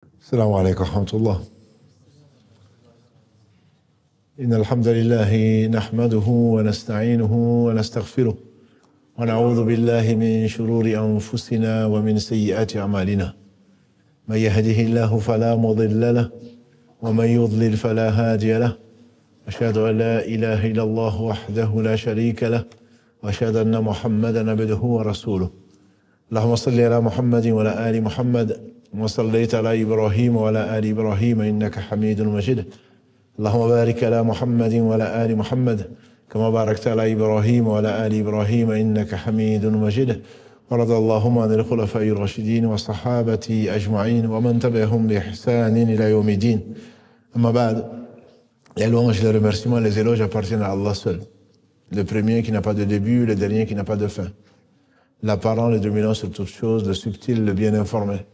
السلام عليكم ورحمة الله. إن الحمد لله نحمده ونستعينه ونستغفره ونعوذ بالله من شرور أنفسنا ومن سيئات أعمالنا. من يهده الله فلا مضل له ومن يضلل فلا هادي له. أشهد أن لا إله إلا الله وحده لا شريك له وأشهد أن محمدا عبده ورسوله. اللهم صل على محمد وعلى آل محمد وصليت على إبراهيم وعلى آل إبراهيم إنك حميد مجيد. اللهم بارك على محمد وعلى آل محمد كما باركت على إبراهيم وعلى آل إبراهيم إنك حميد مجيد. ورضى اللهم عن الخلفاء الراشدين والصحابة أجمعين ومن تبعهم بإحسان إلى يوم الدين. أما بعد, les louanges, les remerciements, les éloges appartiennent à Allah seul. Le premier qui n'a pas de début, le dernier qui n'a pas de fin. L'apparent, le dominant sur toutes choses, le subtil, le bien informé.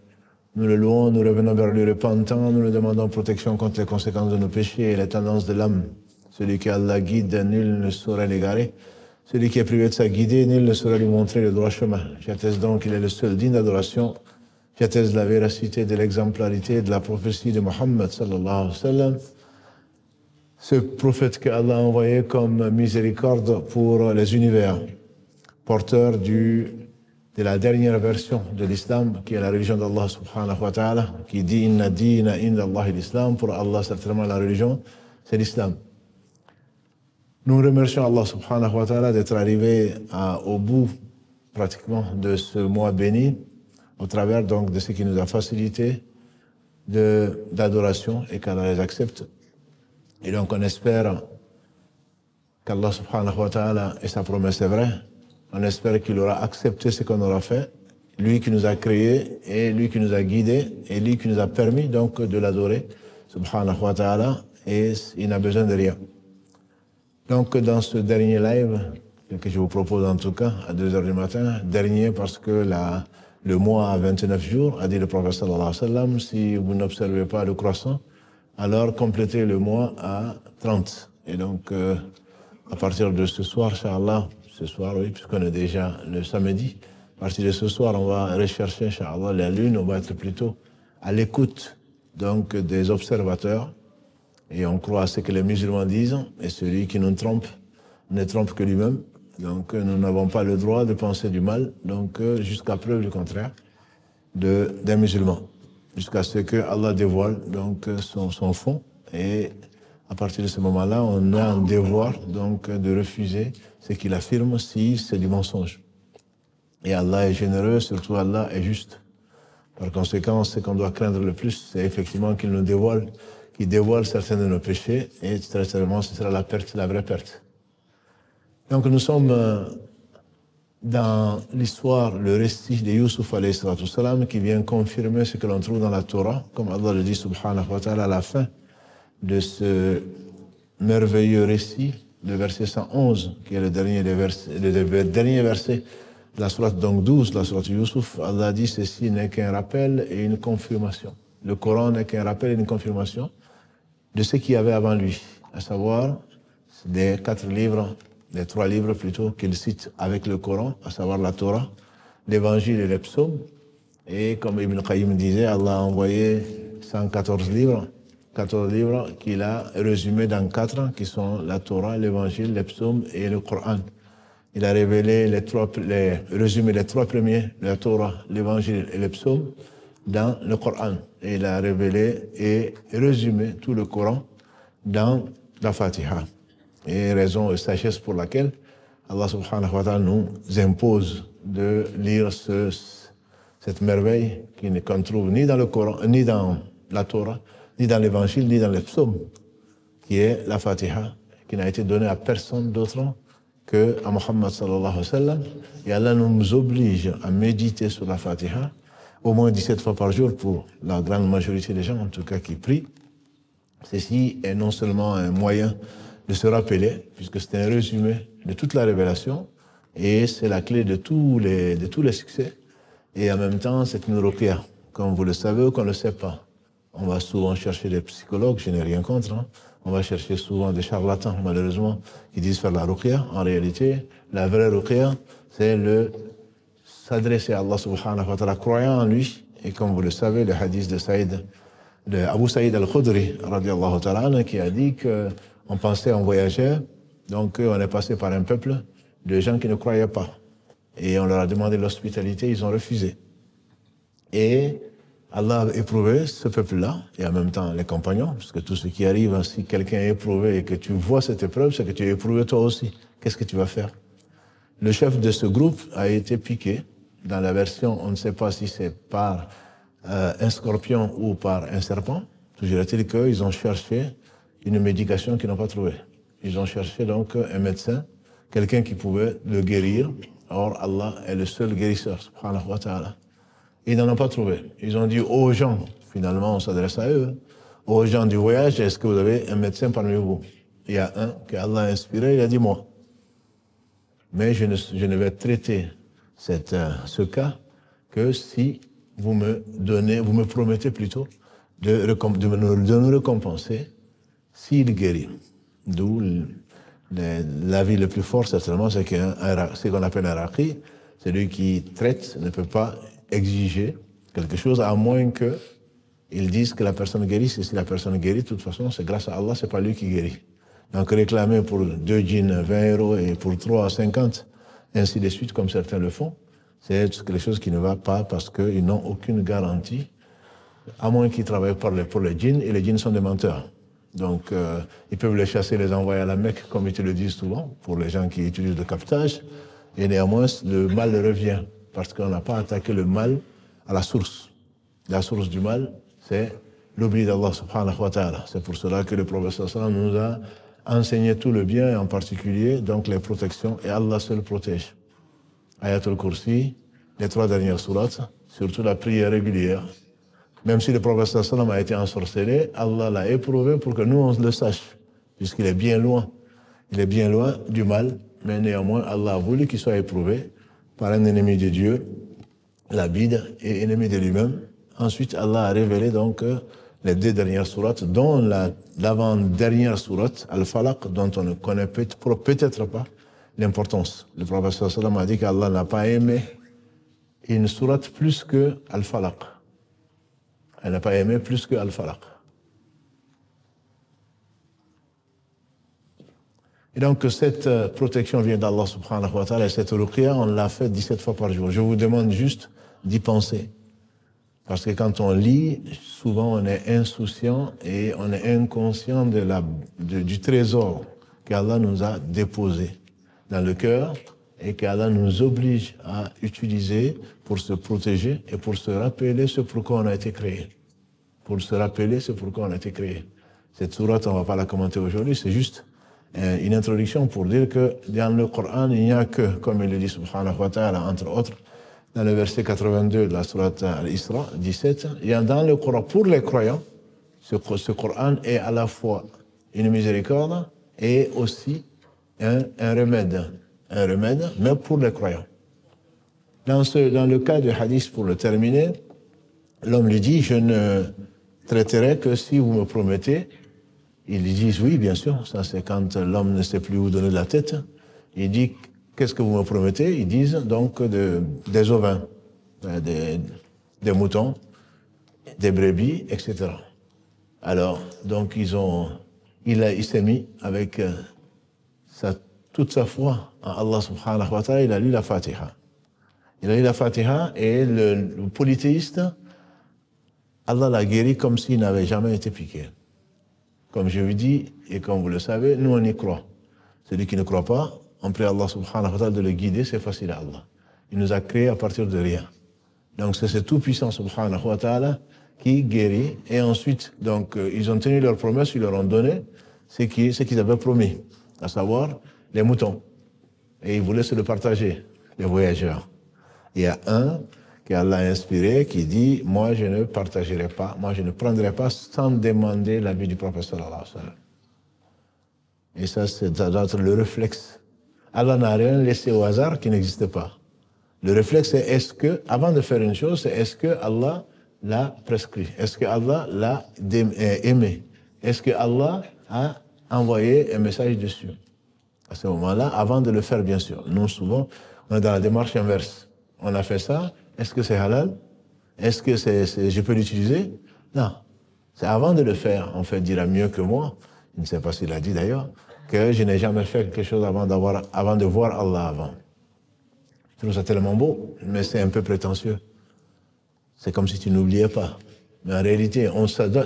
Nous le louons, nous revenons vers lui repentant, nous lui demandons protection contre les conséquences de nos péchés et les tendances de l'âme. Celui qui Allah guide, nul ne saurait l'égarer. Celui qui est privé de sa guidée, nul ne saurait lui montrer le droit chemin. J'atteste donc qu'il est le seul digne d'adoration. J'atteste de la véracité, de l'exemplarité, de la prophétie de Mohammed sallallahu alayhi wa sallam. Ce prophète que Allah a envoyé comme miséricorde pour les univers, porteur de la dernière version de l'islam, qui est la religion d'Allah subhanahu wa ta'ala, qui dit « Inna dina inda Allah l'islam », pour Allah certainement la religion, c'est l'islam. Nous remercions Allah subhanahu wa ta'ala d'être arrivé au bout pratiquement de ce mois béni, au travers donc de ce qui nous a facilité d'adoration et qu'Allah les accepte. Et donc on espère qu'Allah subhanahu wa ta'ala, et sa promesse est vraie, on espère qu'il aura accepté ce qu'on aura fait, lui qui nous a créés et lui qui nous a guidés et lui qui nous a permis donc de l'adorer, subhanahu wa ta'ala, et il n'a besoin de rien. Donc dans ce dernier live, que je vous propose en tout cas à 2h du matin, dernier parce que le mois a 29 jours, a dit le prophète sallallahu alayhi wa sallam, si vous n'observez pas le croissant, alors complétez le mois à 30. Et donc à partir de ce soir, Inch'Allah, ce soir, oui, puisqu'on est déjà le samedi. À partir de ce soir, on va rechercher, Inch'Allah, la lune. On va être plutôt à l'écoute, donc, des observateurs. Et on croit à ce que les musulmans disent. Et celui qui nous trompe, ne trompe que lui-même. Donc, nous n'avons pas le droit de penser du mal. Donc, jusqu'à preuve du contraire, des musulmans. Jusqu'à ce que Allah dévoile, donc, son fond. Et à partir de ce moment-là, on a un devoir, donc, de refuser ce qu'il affirme si c'est du mensonge. Et Allah est généreux, surtout Allah est juste. Par conséquent, ce qu'on doit craindre le plus, c'est effectivement qu'il nous dévoile, qu'il dévoile certains de nos péchés, et très certainement, ce sera la perte, la vraie perte. Donc nous sommes dans l'histoire, le récit de Youssouf alayhi salatu salam, qui vient confirmer ce que l'on trouve dans la Torah, comme Allah le dit subhanahu wa ta'ala à la fin de ce merveilleux récit, le verset 111, qui est le dernier verset de la sourate donc 12, la sourate Youssouf. Allah dit ceci n'est qu'un rappel et une confirmation. Le Coran n'est qu'un rappel et une confirmation de ce qu'il y avait avant lui, à savoir des 4 livres, les 3 livres plutôt qu'il cite avec le Coran, à savoir la Torah, l'Évangile et les psaumes. Et comme Ibn Qayyim disait, Allah a envoyé 114 livres, 14 livres qu'il a résumés dans 4, qui sont la Torah, l'Évangile, les psaumes et le Coran. Il a révélé résumé les 3 premiers, la Torah, l'Évangile et les psaumes, dans le Coran. Et il a révélé et résumé tout le Coran dans la Fatiha. Et raison et sagesse pour laquelle Allah subhanahu wa ta'ala nous impose de lire cette merveille qu'on ne trouve ni dans le Coran, ni dans la Torah, ni dans l'Évangile, ni dans les psaumes, qui est la Fatiha, qui n'a été donnée à personne d'autre qu'à Muhammad sallallahu alayhi wa sallam. Et Allah nous oblige à méditer sur la Fatiha au moins 17 fois par jour pour la grande majorité des gens, en tout cas qui prient. Ceci est non seulement un moyen de se rappeler, puisque c'est un résumé de toute la révélation, et c'est la clé de tous les succès. Et en même temps, c'est une ruqya, comme vous le savez ou qu'on ne le sait pas. On va souvent chercher des psychologues, je n'ai rien contre. On va chercher souvent des charlatans, malheureusement, qui disent faire la ruqya. En réalité, la vraie ruqya, c'est s'adresser à Allah subhanahu wa ta'ala, croyant en lui Et comme vous le savez, le hadith de Abu Saïd al-Khudri, radiallahu ta'ala, qui a dit qu'on pensait en voyageur, donc on est passé par un peuple de gens qui ne croyaient pas. Et on leur a demandé l'hospitalité, ils ont refusé. Et Allah a éprouvé ce peuple-là, et en même temps les compagnons, parce que tout ce qui arrive, si quelqu'un est éprouvé et que tu vois cette épreuve, c'est que tu es éprouvé toi aussi. Qu'est-ce que tu vas faire? Le chef de ce groupe a été piqué. Dans la version, on ne sait pas si c'est par un scorpion ou par un serpent. Toujours est-il qu'ils ont cherché une médication qu'ils n'ont pas trouvée. Ils ont cherché donc un médecin, quelqu'un qui pouvait le guérir. Or, Allah est le seul guérisseur, subhanahu wa ta'ala. Ils n'en ont pas trouvé. Ils ont dit aux gens, finalement on s'adresse à eux, aux gens du voyage, est-ce que vous avez un médecin parmi vous? Il y a un que Allah a inspiré, il a dit moi. Mais je ne vais traiter ce cas que si vous me promettez plutôt de nous récompenser s'il guérit. D'où l'avis le plus fort, certainement, c'est ce qu'on appelle un raqi, celui qui traite ne peut pas exiger quelque chose à moins qu'ils disent que la personne guérisse. Et si la personne guérit, de toute façon, c'est grâce à Allah, c'est pas lui qui guérit. Donc réclamer pour 2 djinns 20 € et pour 3 50, ainsi de suite, comme certains le font, c'est quelque chose qui ne va pas parce qu'ils n'ont aucune garantie, à moins qu'ils travaillent pour les djinns, et les djinns sont des menteurs. Donc, ils peuvent les chasser, les envoyer à la Mecque, comme ils te le disent souvent, pour les gens qui utilisent le captage, et néanmoins, le mal revient, parce qu'on n'a pas attaqué le mal à la source. La source du mal, c'est l'oubli d'Allah subhanahu wa ta'ala. C'est pour cela que le prophète sallallahu alayhi wa sallam nous a enseigné tout le bien, et en particulier, donc les protections, et Allah seul protège. Ayatul Kursi, les 3 dernières sourates, surtout la prière régulière. Même si le prophète sallallahu alayhi wa sallam a été ensorcelé, Allah l'a éprouvé pour que nous on le sache, puisqu'il est bien loin. Il est bien loin du mal, mais néanmoins Allah a voulu qu'il soit éprouvé par un ennemi de Dieu, l'abide, et ennemi de lui-même. Ensuite, Allah a révélé donc les 2 dernières sourates, dont l'avant-dernière sourate, Al-Falaq, dont on ne connaît peut-être pas l'importance. Le prophète sallallahu alayhi wa sallam a dit qu'Allah n'a pas aimé une sourate plus que Al-Falaq. Elle n'a pas aimé plus que Al-Falaq. Et donc, cette protection vient d'Allah subhanahu wa ta'ala, et cette ruqya, on l'a fait 17 fois par jour. Je vous demande juste d'y penser. Parce que quand on lit, souvent on est insouciant et on est inconscient du trésor qu'Allah nous a déposé dans le cœur et qu'Allah nous oblige à utiliser pour se protéger et pour se rappeler ce pourquoi on a été créé. Pour se rappeler ce pourquoi on a été créé. Cette sourate, on ne va pas la commenter aujourd'hui, c'est juste une introduction pour dire que dans le Coran, il n'y a que, comme il le dit subhanahu wa ta'ala, entre autres, dans le verset 82 de la sourate Al-Isra, 17, il y a dans le Coran, pour les croyants, ce Coran est à la fois une miséricorde et aussi un remède. Un remède, mais pour les croyants. Dans le cas du hadith, pour le terminer, l'homme lui dit, je ne traiterai que si vous me promettez. Ils disent oui, bien sûr. Ça, c'est quand l'homme ne sait plus où donner de la tête. Il dit, qu'est-ce que vous me promettez? Ils disent donc des ovins, des moutons, des brebis, etc. Alors, donc, il s'est mis avec toute sa foi en Allah subhanahu wa ta'ala, il a lu la Fatiha. Il a lu la Fatiha et le polythéiste, Allah l'a guéri comme s'il n'avait jamais été piqué. Comme je vous dis, et comme vous le savez, nous on y croit. Celui qui ne croit pas, on prie Allah subhanahu wa ta'ala de le guider, c'est facile à Allah. Il nous a créés à partir de rien. Donc c'est ce tout-puissant subhanahu wa ta'ala qui guérit. Et ensuite, donc, ils ont tenu leur promesse, ils leur ont donné ce qu'ils avaient promis, à savoir les moutons. Et ils voulaient se le partager, les voyageurs. Il y a un qu'Allah a inspiré qui dit, moi je ne partagerai pas, moi je ne prendrai pas sans demander l'avis du prophète sallallahu alayhi wa sallam. Et ça doit être le réflexe. Allah n'a rien laissé au hasard qui n'existe pas. Le réflexe, c'est est-ce que, avant de faire une chose, c'est est-ce que Allah l'a prescrit? Est-ce que Allah l'a aimé? Est-ce que Allah a envoyé un message dessus? À ce moment-là, avant de le faire, bien sûr. Nous, souvent, on est dans la démarche inverse. On a fait ça, est-ce que c'est halal? Est-ce que je peux l'utiliser? Non. C'est avant de le faire, en fait, dira mieux que moi, je ne sais pas s'il a dit d'ailleurs, que je n'ai jamais fait quelque chose avant de voir Allah avant. Je trouve ça tellement beau, mais c'est un peu prétentieux. C'est comme si tu n'oubliais pas. Mais en réalité,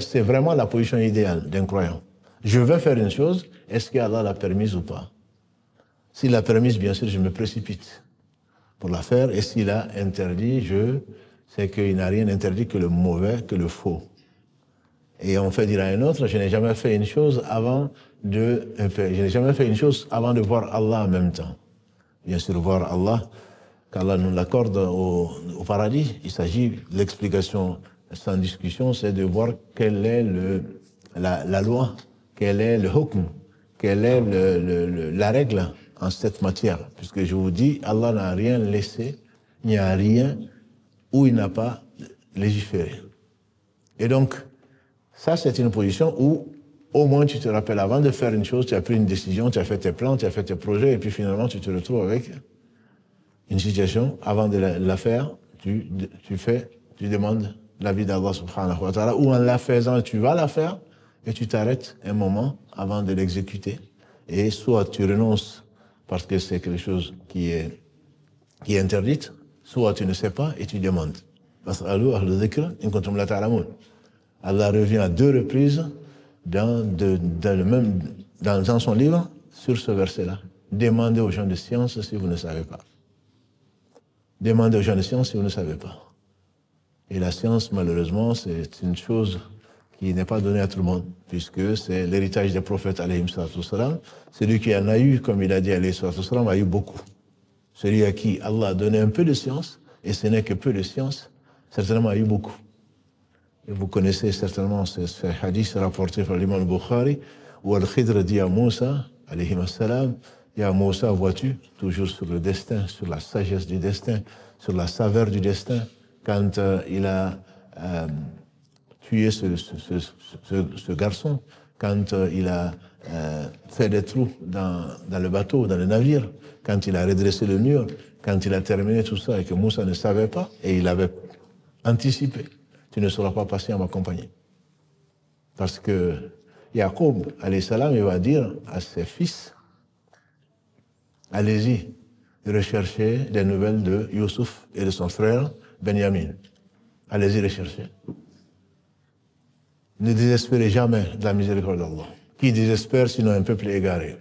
c'est vraiment la position idéale d'un croyant. Je veux faire une chose, est-ce qu'Allah l'a permise ou pas? S'il l'a permise, bien sûr, je me précipite pour la faire. Et s'il a interdit, c'est qu'il n'a rien interdit que le mauvais, que le faux. Et on fait dire à un autre, je n'ai jamais fait une chose avant de voir Allah en même temps. Bien sûr, voir Allah, qu'Allah nous l'accorde au paradis. Il s'agit, l'explication sans discussion, c'est de voir quelle est la loi, quel est le hukm, quelle est la règle en cette matière. Puisque je vous dis, Allah n'a rien laissé, il n'y a rien où il n'a pas légiféré. Et donc, ça, c'est une position où, au moins, tu te rappelles, avant de faire une chose, tu as pris une décision, tu as fait tes plans, tu as fait tes projets, et puis finalement, tu te retrouves avec une situation, avant de la faire, tu demandes l'avis d'Allah subhanahu wa ta'ala, ou en la faisant, tu vas la faire, et tu t'arrêtes un moment avant de l'exécuter. Et soit tu renonces parce que c'est quelque chose qui est interdite, soit tu ne sais pas et tu demandes. Allah revient à 2 reprises dans son livre sur ce verset-là. Demandez aux gens de science si vous ne savez pas. Demandez aux gens de science si vous ne savez pas. Et la science, malheureusement, c'est une chose qui n'est pas donnée à tout le monde, puisque c'est l'héritage des prophètes, alayhim salatu salam. Celui qui en a eu, comme il a dit, alayhim salatu salam, a eu beaucoup. Celui à qui Allah a donné un peu de science, et ce n'est que peu de science, certainement a eu beaucoup. Et vous connaissez certainement ce hadith rapporté par l'imam Bukhari, où Al-Khidr dit à Moussa, alayhim salam, Ya Moussa, vois-tu, toujours sur le destin, sur la sagesse du destin, sur la saveur du destin, quand il a tué ce garçon, quand il a fait des trous dans le bateau, dans le navire, quand il a redressé le mur, quand il a terminé tout ça et que Moussa ne savait pas, et il avait anticipé, tu ne seras pas passé à ma compagnie. Parce que Jacob, alayhi salam, il va dire à ses fils, allez-y, recherchez des nouvelles de Youssouf et de son frère Benjamin. Allez-y rechercher. Ne désespérez jamais de la miséricorde d'Allah. Qui désespère sinon un peuple égaré?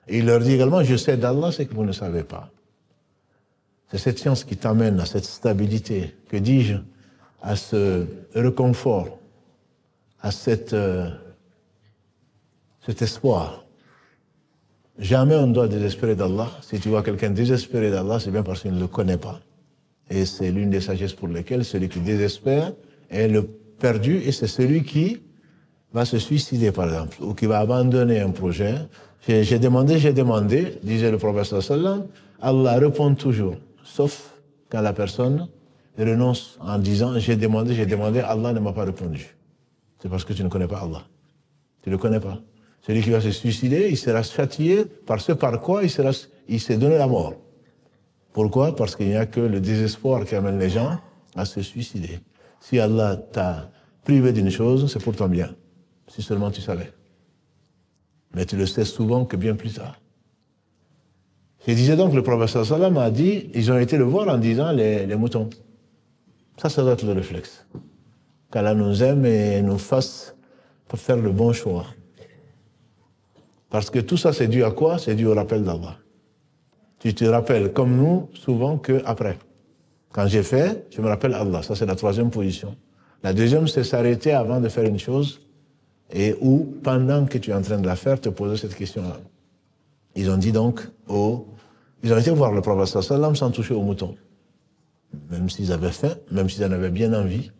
Et il leur dit également, je sais d'Allah ce que vous ne savez pas. C'est cette science qui t'amène à cette stabilité, que dis-je, à ce réconfort, à cet espoir. Jamais on doit désespérer d'Allah. Si tu vois quelqu'un désespérer d'Allah, c'est bien parce qu'il ne le connaît pas. Et c'est l'une des sagesses pour lesquelles celui qui désespère est le perdu, et c'est celui qui va se suicider, par exemple, ou qui va abandonner un projet. J'ai demandé, disait le prophète sallallahu alayhi wa sallam, Allah répond toujours, sauf quand la personne renonce en disant j'ai demandé, Allah ne m'a pas répondu. C'est parce que tu ne connais pas Allah. Tu ne le connais pas. Celui qui va se suicider, il sera châtié par ce par quoi il s'est donné la mort. Pourquoi? Parce qu'il n'y a que le désespoir qui amène les gens à se suicider. Si Allah t'a privé d'une chose, c'est pour ton bien. Si seulement tu savais. Mais tu le sais souvent que bien plus tard. Je disais donc, le prophète sallallahu alayhi wa sallam a dit, ils ont été le voir en disant les moutons. Ça doit être le réflexe. Qu'Allah nous aime et nous fasse faire le bon choix. Parce que tout ça, c'est dû à quoi? C'est dû au rappel d'Allah. Tu te rappelles, comme nous, souvent qu'après. Quand j'ai fait, je me rappelle Allah. Ça, c'est la 3e position. La 2e, c'est s'arrêter avant de faire une chose et ou, pendant que tu es en train de la faire, te poser cette question-là. Ils ont dit donc, ils ont été voir le prophète sallallahu alayhi wa sallam sans toucher aux moutons. Même s'ils avaient faim, même s'ils en avaient bien envie.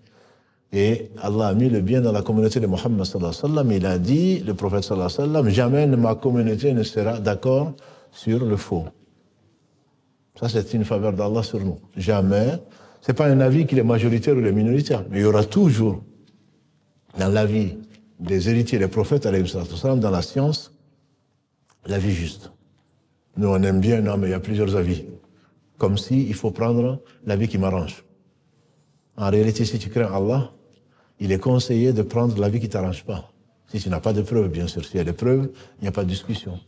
Et Allah a mis le bien dans la communauté de Mohammed sallallahu alayhi wa sallam. Il a dit, le prophète sallallahu alayhi wa sallam, jamais ma communauté ne sera d'accord sur le faux. Ça, c'est une faveur d'Allah sur nous. Jamais. Ce n'est pas un avis qu'il est majoritaire ou il est minoritaire. Mais il y aura toujours, dans l'avis des héritiers des prophètes, alayhi wa sallam, dans la science, l'avis juste. Nous, on aime bien, non, mais il y a plusieurs avis. Comme si il faut prendre l'avis qui m'arrange. En réalité, si tu crains Allah, il est conseillé de prendre l'avis qui ne t'arrange pas. Si tu n'as pas de preuves, bien sûr. S'il y a des preuves, il n'y a pas de discussion.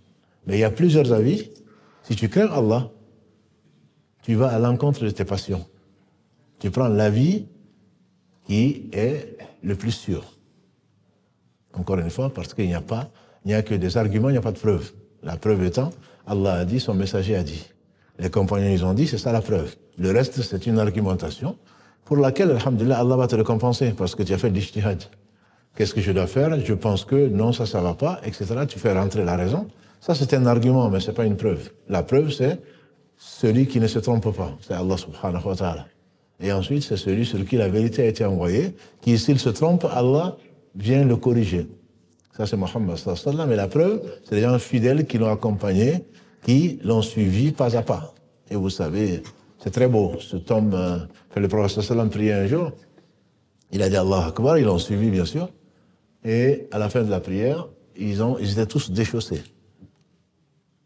Mais il y a plusieurs avis. Si tu crains Allah, tu vas à l'encontre de tes passions. Tu prends l'avis qui est le plus sûr. Encore une fois, parce qu'il n'y a que des arguments, il n'y a pas de preuves. La preuve étant, Allah a dit, son messager a dit. Les compagnons, ils ont dit, c'est ça la preuve. Le reste, c'est une argumentation pour laquelle, alhamdulillah, Allah va te récompenser parce que tu as fait l'ijtihad. Qu'est-ce que je dois faire? Je pense que non, ça ne va pas, etc. Tu fais rentrer la raison. Ça, c'est un argument, mais ce n'est pas une preuve. La preuve, c'est celui qui ne se trompe pas. C'est Allah subhanahu wa ta'ala. Et ensuite, c'est celui sur qui la vérité a été envoyée, qui, s'il se trompe, Allah vient le corriger. Ça, c'est Mohammed sallallahu alayhi wa sallam. Et la preuve, c'est les gens fidèles qui l'ont accompagné, qui l'ont suivi pas à pas. Et vous savez, c'est très beau. Cet homme, que le prophète sallallahu alayhi wa sallam priait un jour, il a dit Allah Akbar, ils l'ont suivi, bien sûr. Et à la fin de la prière, ils étaient tous déchaussés.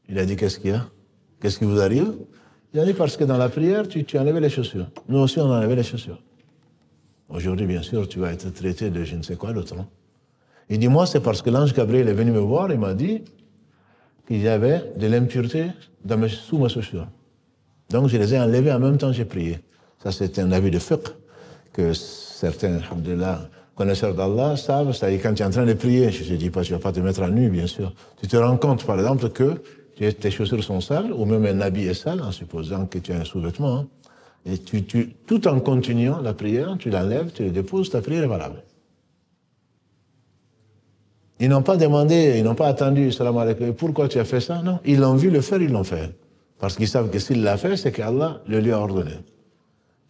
Il a dit, qu'est-ce qu'il y a? Qu'est-ce qui vous arrive? Il a dit, parce que dans la prière, tu enlevais les chaussures. Nous aussi, on enlevait les chaussures. Aujourd'hui, bien sûr, tu vas être traité de je ne sais quoi d'autre. Il dit, moi, c'est parce que l'ange Gabriel est venu me voir, il m'a dit qu'il y avait de l'impureté sous mes chaussures. Donc, je les ai enlevées en même temps que j'ai prié. Ça, c'est un avis de fiqh que certains, alhamdulillah, connaisseurs d'Allah savent. C'est-à-dire, quand tu es en train de prier, je ne dis pas, tu ne vas pas te mettre à nu, bien sûr. Tu te rends compte, par exemple, que tes chaussures sont sales, ou même un habit est sale, en supposant que tu as un sous-vêtement. Hein. Et tout en continuant la prière, tu l'enlèves, tu le déposes, ta prière est valable. Ils n'ont pas demandé, ils n'ont pas attendu, salam alaikum, pourquoi tu as fait ça? Non, ils l'ont vu le faire, ils l'ont fait. Parce qu'ils savent que s'il l'a fait, c'est qu'Allah le lui a ordonné.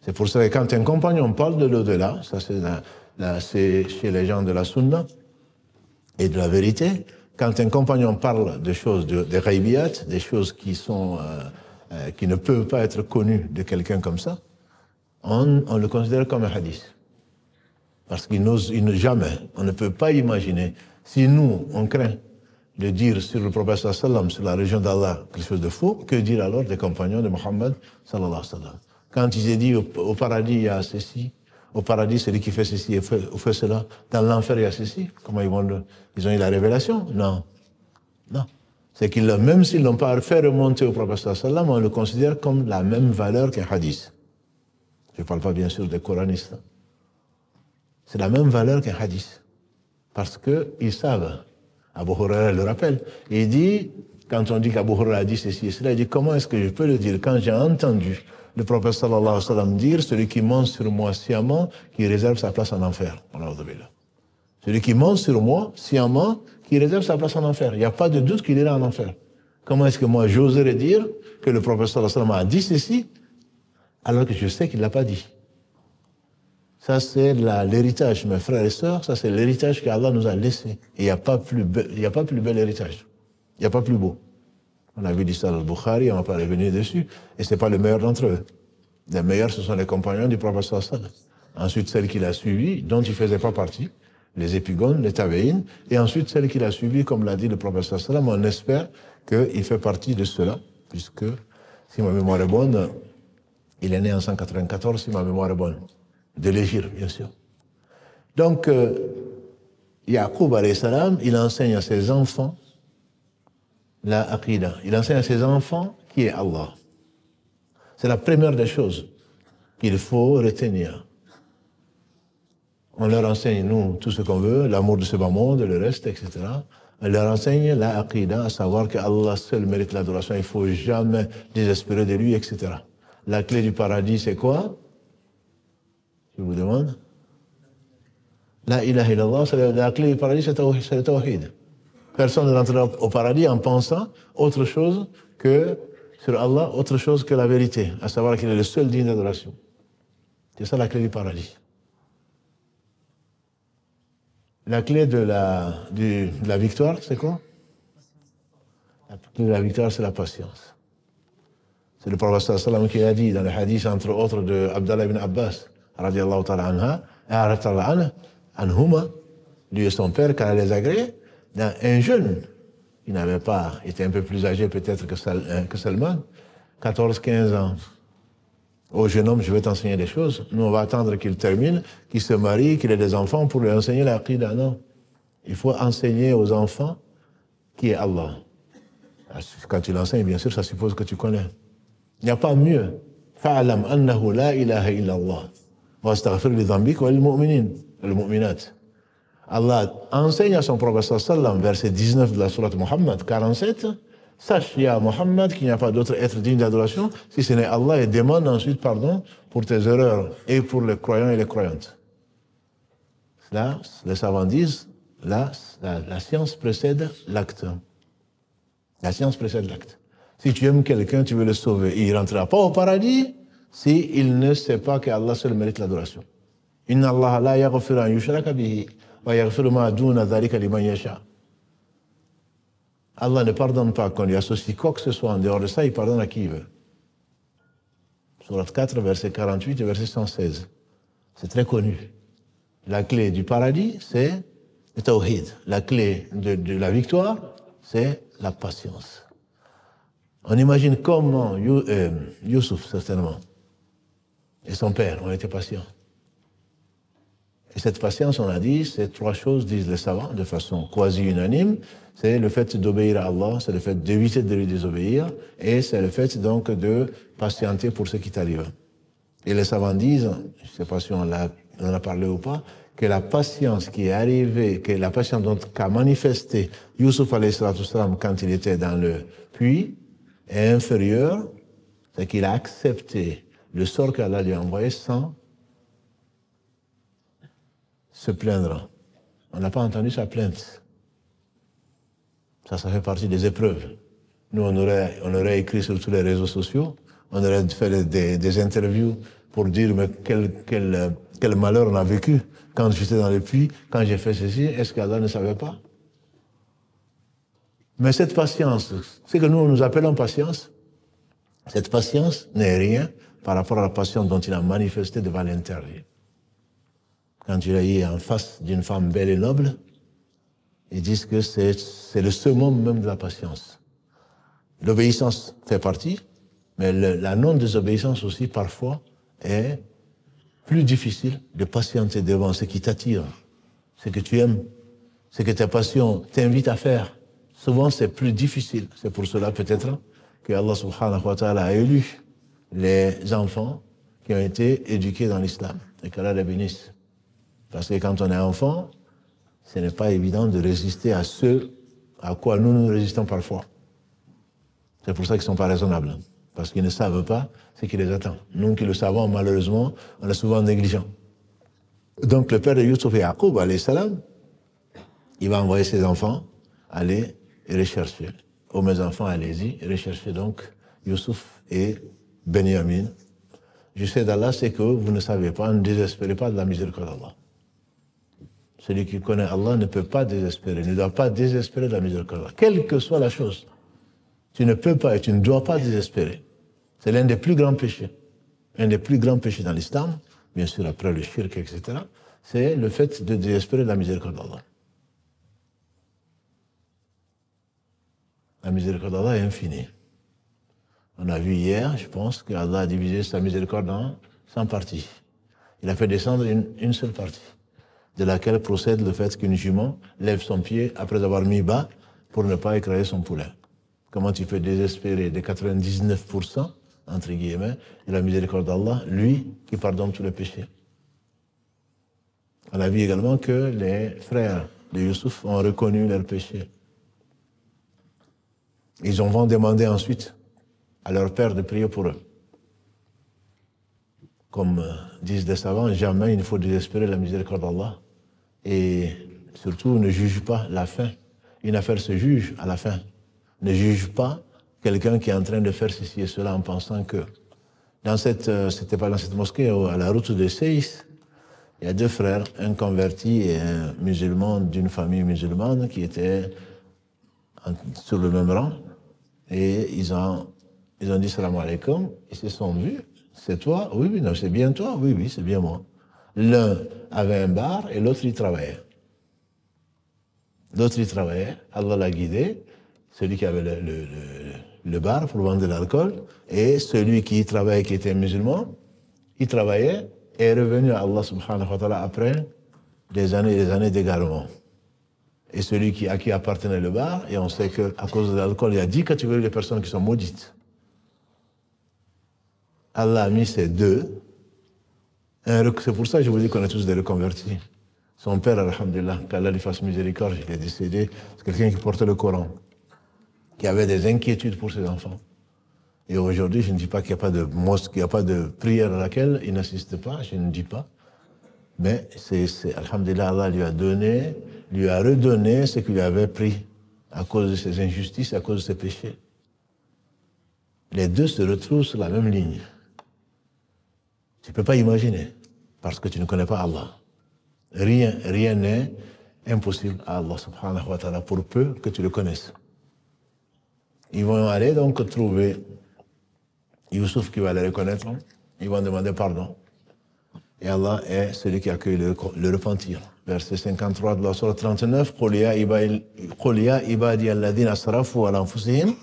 C'est pour ça que quand un compagnon parle de l'au-delà, ça c'est chez les gens de la sunna et de la vérité, quand un compagnon parle de choses, des ghaibiyat, des choses qui ne peuvent pas être connues de quelqu'un comme ça, on le considère comme un hadith. Parce qu'il n'ose jamais, on ne peut pas imaginer, si nous, on craint de dire sur le prophète sallam, sur la religion d'Allah, quelque chose de faux, que dire alors des compagnons de Mohammed sallallahu alayhi wa sallam. Quand il est dit au paradis, il y a ceci, au paradis, celui qui fait ceci et fait cela, dans l'enfer, il y a ceci, comment ils ont eu la révélation? Non. Non. C'est qu'ils, même s'ils ne l'ont pas fait remonter au prophète sallallahu alayhi wa sallam, on le considère comme la même valeur qu'un hadith. Je ne parle pas bien sûr des coranistes. C'est la même valeur qu'un hadith. Parce qu'ils savent. Abu Huraira le rappelle. Il dit, quand on dit qu'Abu Huraira a dit ceci et cela, il dit, comment est-ce que je peux le dire? Quand j'ai entendu le prophète sallallahu alayhi wa sallam dire, celui qui monte sur moi sciemment, qui réserve sa place en enfer. Celui qui monte sur moi sciemment, qui réserve sa place en enfer. Il n'y a pas de doute qu'il ira en enfer. Comment est-ce que moi j'oserais dire que le prophète sallallahu alayhi wa sallam a dit ceci, alors que je sais qu'il ne l'a pas dit? Ça, c'est l'héritage, mes frères et sœurs, ça, c'est l'héritage qu'Allah nous a laissé. Et il n'y a pas plus bel héritage. Il n'y a pas plus beau. On a vu l'histoire al-Bukhari, on ne va pas revenir dessus, et ce n'est pas le meilleur d'entre eux. Les meilleurs, ce sont les compagnons du prophète sallallahu alayhi wa sallam. Ensuite, celle qu'il a suivie, dont il ne faisait pas partie, les épigones, les tabeïnes, et ensuite celle qu'il a suivie, comme l'a dit le prophète sallallahu alayhi wa sallam, on espère qu'il fait partie de cela, puisque, si ma mémoire est bonne, il est né en 194, si ma mémoire est bonne. De l'Égypte, bien sûr. Donc, Yaqub alayhi salam, il enseigne à ses enfants la aqidah. Il enseigne à ses enfants qui est Allah. C'est la première des choses qu'il faut retenir. On leur enseigne, nous, tout ce qu'on veut, l'amour de ce bas monde, le reste, etc. On leur enseigne la aqidah, à savoir que Allah seul mérite l'adoration, il ne faut jamais désespérer de lui, etc. La clé du paradis, c'est quoi? Je vous demande. La ilaha illallah, la clé du paradis, c'est le tawhid. Personne ne rentrera au paradis en pensant autre chose que sur Allah, autre chose que la vérité, à savoir qu'il est le seul digne d'adoration. C'est ça la clé du paradis. La clé de la victoire, c'est quoi? La clé de la victoire, c'est la patience. C'est le prophète sallallahu alayhi wa sallam qui a dit dans le hadith, entre autres, de Abdallah ibn Abbas, radiallahu ta'ala anhuma, lui et son père, quand elle les agréait, dans un jeune, il n'avait pas, il était un peu plus âgé peut-être que Salman, 14-15 ans. Au jeune homme, je vais t'enseigner des choses. Nous, on va attendre qu'il termine, qu'il se marie, qu'il ait des enfants pour lui enseigner la aqida. Non. Il faut enseigner aux enfants qui est Allah. Quand tu l'enseignes, bien sûr, ça suppose que tu connais. Il n'y a pas mieux. فَعْلَمْ أَنَّهُ لَا إِلَهَ إِلَّا اللَّهِ وَاسْتَغْفِرْ لِذَنْبِكَ وَلِلْمُؤْمِنَاتِ. Allah enseigne à son prophète sallam, verset 19 de la sourate Muhammad 47, sache, ya Muhammad, qu'il n'y a pas d'autre être digne d'adoration si ce n'est Allah, et demande ensuite pardon pour tes erreurs et pour les croyants et les croyantes. Là, les savants disent, là, la science précède l'acte. La science précède l'acte. Si tu aimes quelqu'un, tu veux le sauver, il ne rentrera pas au paradis s'il ne sait pas qu'Allah seul mérite l'adoration. Inna Allah la yaghfiru an yushraka bihi wa yaghfiru ma duna dhalika liman yasha. Allah ne pardonne pas qu'on lui associe quoi que ce soit en dehors de ça, il pardonne à qui il veut. Sourate 4, verset 48 et verset 116. C'est très connu. La clé du paradis, c'est le tawhid. La clé de la victoire, c'est la patience. On imagine comment Youssouf, certainement, et son père ont été patients. Et cette patience, on a dit, c'est trois choses, disent les savants, de façon quasi-unanime. C'est le fait d'obéir à Allah, c'est le fait d'éviter de lui désobéir, et c'est le fait donc de patienter pour ce qui t'arrive. Et les savants disent, je ne sais pas si on en a parlé ou pas, que la patience qui est arrivée, que la patience qu'a manifesté Youssouf alayhi salam quand il était dans le puits est inférieure, c'est qu'il a accepté le sort qu'Allah lui a envoyé sans se plaindre. On n'a pas entendu sa plainte. Ça fait partie des épreuves. Nous, on aurait écrit sur tous les réseaux sociaux, on aurait fait des interviews pour dire mais quel malheur on a vécu quand j'étais dans le puits, quand j'ai fait ceci, est-ce qu'Allah ne savait pas? Mais cette patience, ce que nous appelons patience, cette patience n'est rien par rapport à la patience dont il a manifesté devant l'interdit. Quand il est en face d'une femme belle et noble, ils disent que c'est le summum même de la patience. L'obéissance fait partie, mais la non-désobéissance aussi, parfois, est plus difficile de patienter devant ce qui t'attire, ce que tu aimes, ce que ta passion t'invite à faire. Souvent, c'est plus difficile. C'est pour cela, peut-être, que Allah subhanahu wa ta'ala a élu les enfants qui ont été éduqués dans l'islam, et qu'Allah les bénisse. Parce que quand on est enfant, ce n'est pas évident de résister à ce à quoi nous résistons parfois. C'est pour ça qu'ils ne sont pas raisonnables. Parce qu'ils ne savent pas ce qui les attend. Nous qui le savons, malheureusement, on est souvent négligents. Donc le père de Youssouf et Yaqub, alayhi salam, il va envoyer ses enfants aller rechercher. Oh mes enfants, allez-y, recherchez donc Youssouf et Benyamin. Je sais d'Allah, c'est que vous ne savez pas, ne désespérez pas de la miséricorde d'Allah. Celui qui connaît Allah ne peut pas désespérer, ne doit pas désespérer de la miséricorde d'Allah. Quelle que soit la chose, tu ne peux pas et tu ne dois pas désespérer. C'est l'un des plus grands péchés. Un des plus grands péchés dans l'islam, bien sûr après le shirk, etc., c'est le fait de désespérer de la miséricorde d'Allah. La miséricorde d'Allah est infinie. On a vu hier, je pense, qu'Allah a divisé sa miséricorde en 100 parties. Il a fait descendre une seule partie, de laquelle procède le fait qu'une jument lève son pied après avoir mis bas pour ne pas écraser son poulet. Comment tu peux désespérer de 99%, entre guillemets, de la miséricorde d'Allah, lui qui pardonne tous les péchés. On a vu également que les frères de Youssouf ont reconnu leurs péchés. Ils vont demander ensuite à leur père de prier pour eux. Comme disent des savants, jamais il ne faut désespérer la miséricorde d'Allah. Et surtout, ne juge pas la fin. Une affaire se juge à la fin. Ne juge pas quelqu'un qui est en train de faire ceci et cela en pensant que c'était pas dans cette mosquée, à la route de Seis, il y a deux frères, un converti et un musulman d'une famille musulmane qui étaient sur le même rang. Et ils ont dit salam alaikum, ils se sont vus. C'est toi? Oui, oui, non, c'est bien toi? Oui, oui, c'est bien moi. L'un avait un bar et l'autre y travaillait. L'autre y travaillait, Allah l'a guidé. celui qui avait le bar pour vendre de l'alcool, et celui qui travaillait, qui était musulman, il travaillait et est revenu à Allah subhanahu wa ta'ala après des années d'égarement. Et celui à qui appartenait le bar, et on sait qu'à cause de l'alcool, il y a 10 catégories de personnes qui sont maudites. Allah a mis ces deux. C'est pour ça que je vous dis qu'on est tous des reconvertis. Son père, alhamdulillah, qu'Allah lui fasse miséricorde, il est décédé. C'est quelqu'un qui portait le Coran, qui avait des inquiétudes pour ses enfants. Et aujourd'hui, je ne dis pas qu'il n'y a pas de mosquée, qu'il n'y a pas de prière à laquelle il n'assiste pas, je ne dis pas. Mais alhamdulillah, Allah lui a redonné ce qu'il lui avait pris à cause de ses injustices, à cause de ses péchés. Les deux se retrouvent sur la même ligne. Tu ne peux pas imaginer, parce que tu ne connais pas Allah. Rien n'est impossible à Allah subhanahu wa ta'ala pour peu que tu le connaisses. Ils vont aller donc trouver Youssouf qui va les reconnaître, ils vont demander pardon. Et Allah est celui qui accueille le repentir. Verset 53 de la sourate 39, قُلْ يَا عِبَادِيَ الَّذِينَ أَسْرَفُوا عَلَى أَنفُسِهِمْ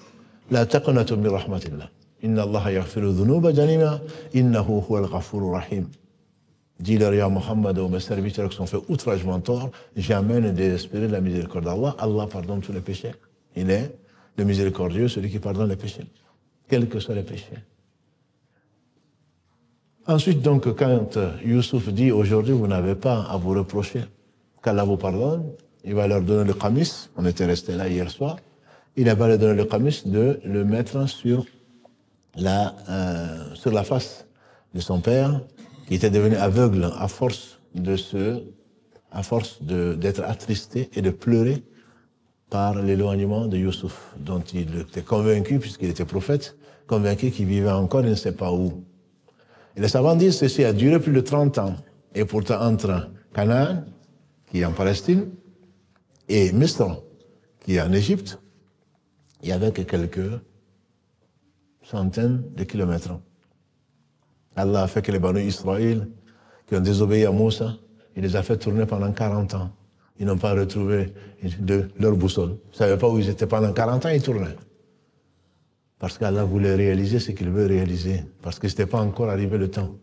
لَا تَقْنَطُوا مِنْ رَحْمَةِ اللَّهِ إِنَّ اللَّهَ يَغْفِرُ الذُّنُوبَ جَمِيعًا إِنَّهُ هُوَ الْغَفُورُ الرَّحِيمُ. Dis-leur, ya Mohammed, aux mes serviteurs qui sont fait outragement tort, jamais ne désespérez de la miséricorde d'Allah. Allah pardonne tous les péchés. Il est le miséricordieux, celui qui pardonne les péchés, quels que soient les péchés. Ensuite, donc, quand Youssouf dit, aujourd'hui, vous n'avez pas à vous reprocher, qu'Allah vous pardonne, il va leur donner le qamis, on était resté là hier soir, il va leur donner le qamis de le mettre sur la face de son père, qui était devenu aveugle à force d'être attristé et de pleurer par l'éloignement de Youssouf, dont il était convaincu, puisqu'il était prophète, convaincu qu'il vivait encore, il ne sait pas où. Et les savants disent que ceci a duré plus de 30 ans. Et pourtant, entre Canaan, qui est en Palestine, et Misr, qui est en Égypte, il n'y avait que quelques centaines de kilomètres. Allah a fait que les Banu Israël, qui ont désobéi à Moussa, il les a fait tourner pendant 40 ans. Ils n'ont pas retrouvé leur boussole. Ils ne savaient pas où ils étaient pendant 40 ans, ils tournaient. Parce qu'Allah voulait réaliser ce qu'il veut réaliser. Parce que ce n'était pas encore arrivé le temps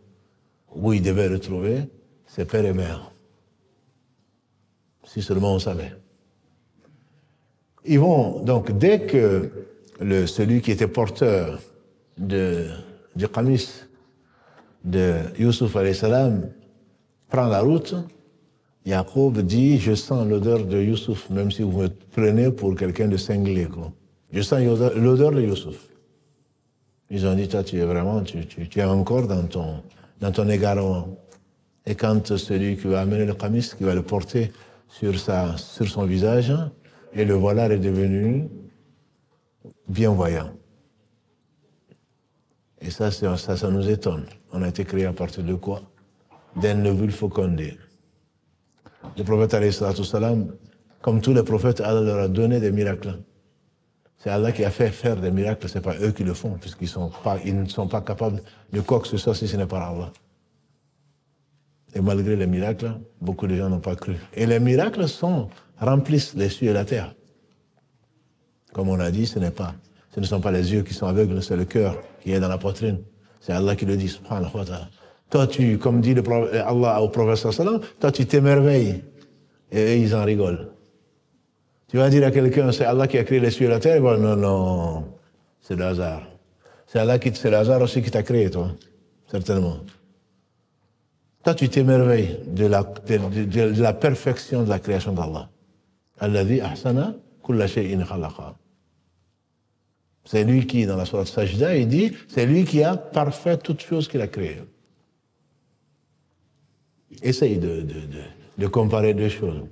où il devait retrouver ses pères et mères. Si seulement on savait. Ils vont, donc, dès que celui qui était porteur du qamis de Youssouf alayhi salam prend la route, Yacoub dit, je sens l'odeur de Youssouf, même si vous me prenez pour quelqu'un de cinglé, quoi. Je sens l'odeur de Youssouf. Ils ont dit, toi, tu es encore dans ton égarement. Et quand celui qui va amener le qamis, qui va le porter sur son visage, et le voilà est devenu bien voyant. Et ça nous étonne. On a été créé à partir de quoi? D'un ovule fécondé. Le prophète, alayhi salatu salam, comme tous les prophètes, Allah leur a donné des miracles. C'est Allah qui a fait faire des miracles, ce n'est pas eux qui le font, puisqu'ils ne sont pas capables de quoi que ce soit si ce n'est par Allah. Et malgré les miracles, beaucoup de gens n'ont pas cru. Et les miracles remplissent les cieux et la terre. Comme on a dit, ce ne sont pas les yeux qui sont aveugles, c'est le cœur qui est dans la poitrine. C'est Allah qui le dit, subhanahu wa ta'ala. Toi, comme dit Allah au prophète sallallahu, toi, tu t'émerveilles. Et eux, ils en rigolent. Tu vas dire à quelqu'un, c'est Allah qui a créé les cieux et la terre, il va dire, non, c'est le hasard. C'est le hasard aussi qui t'a créé, toi, certainement. Toi, tu t'émerveilles de la perfection de la création d'Allah. Alladhi ahsana kulla shay'in khalaqa. C'est lui qui, dans la sourate Sajda, il dit, c'est lui qui a parfait toute chose qu'il a créée. Essaye de comparer deux choses.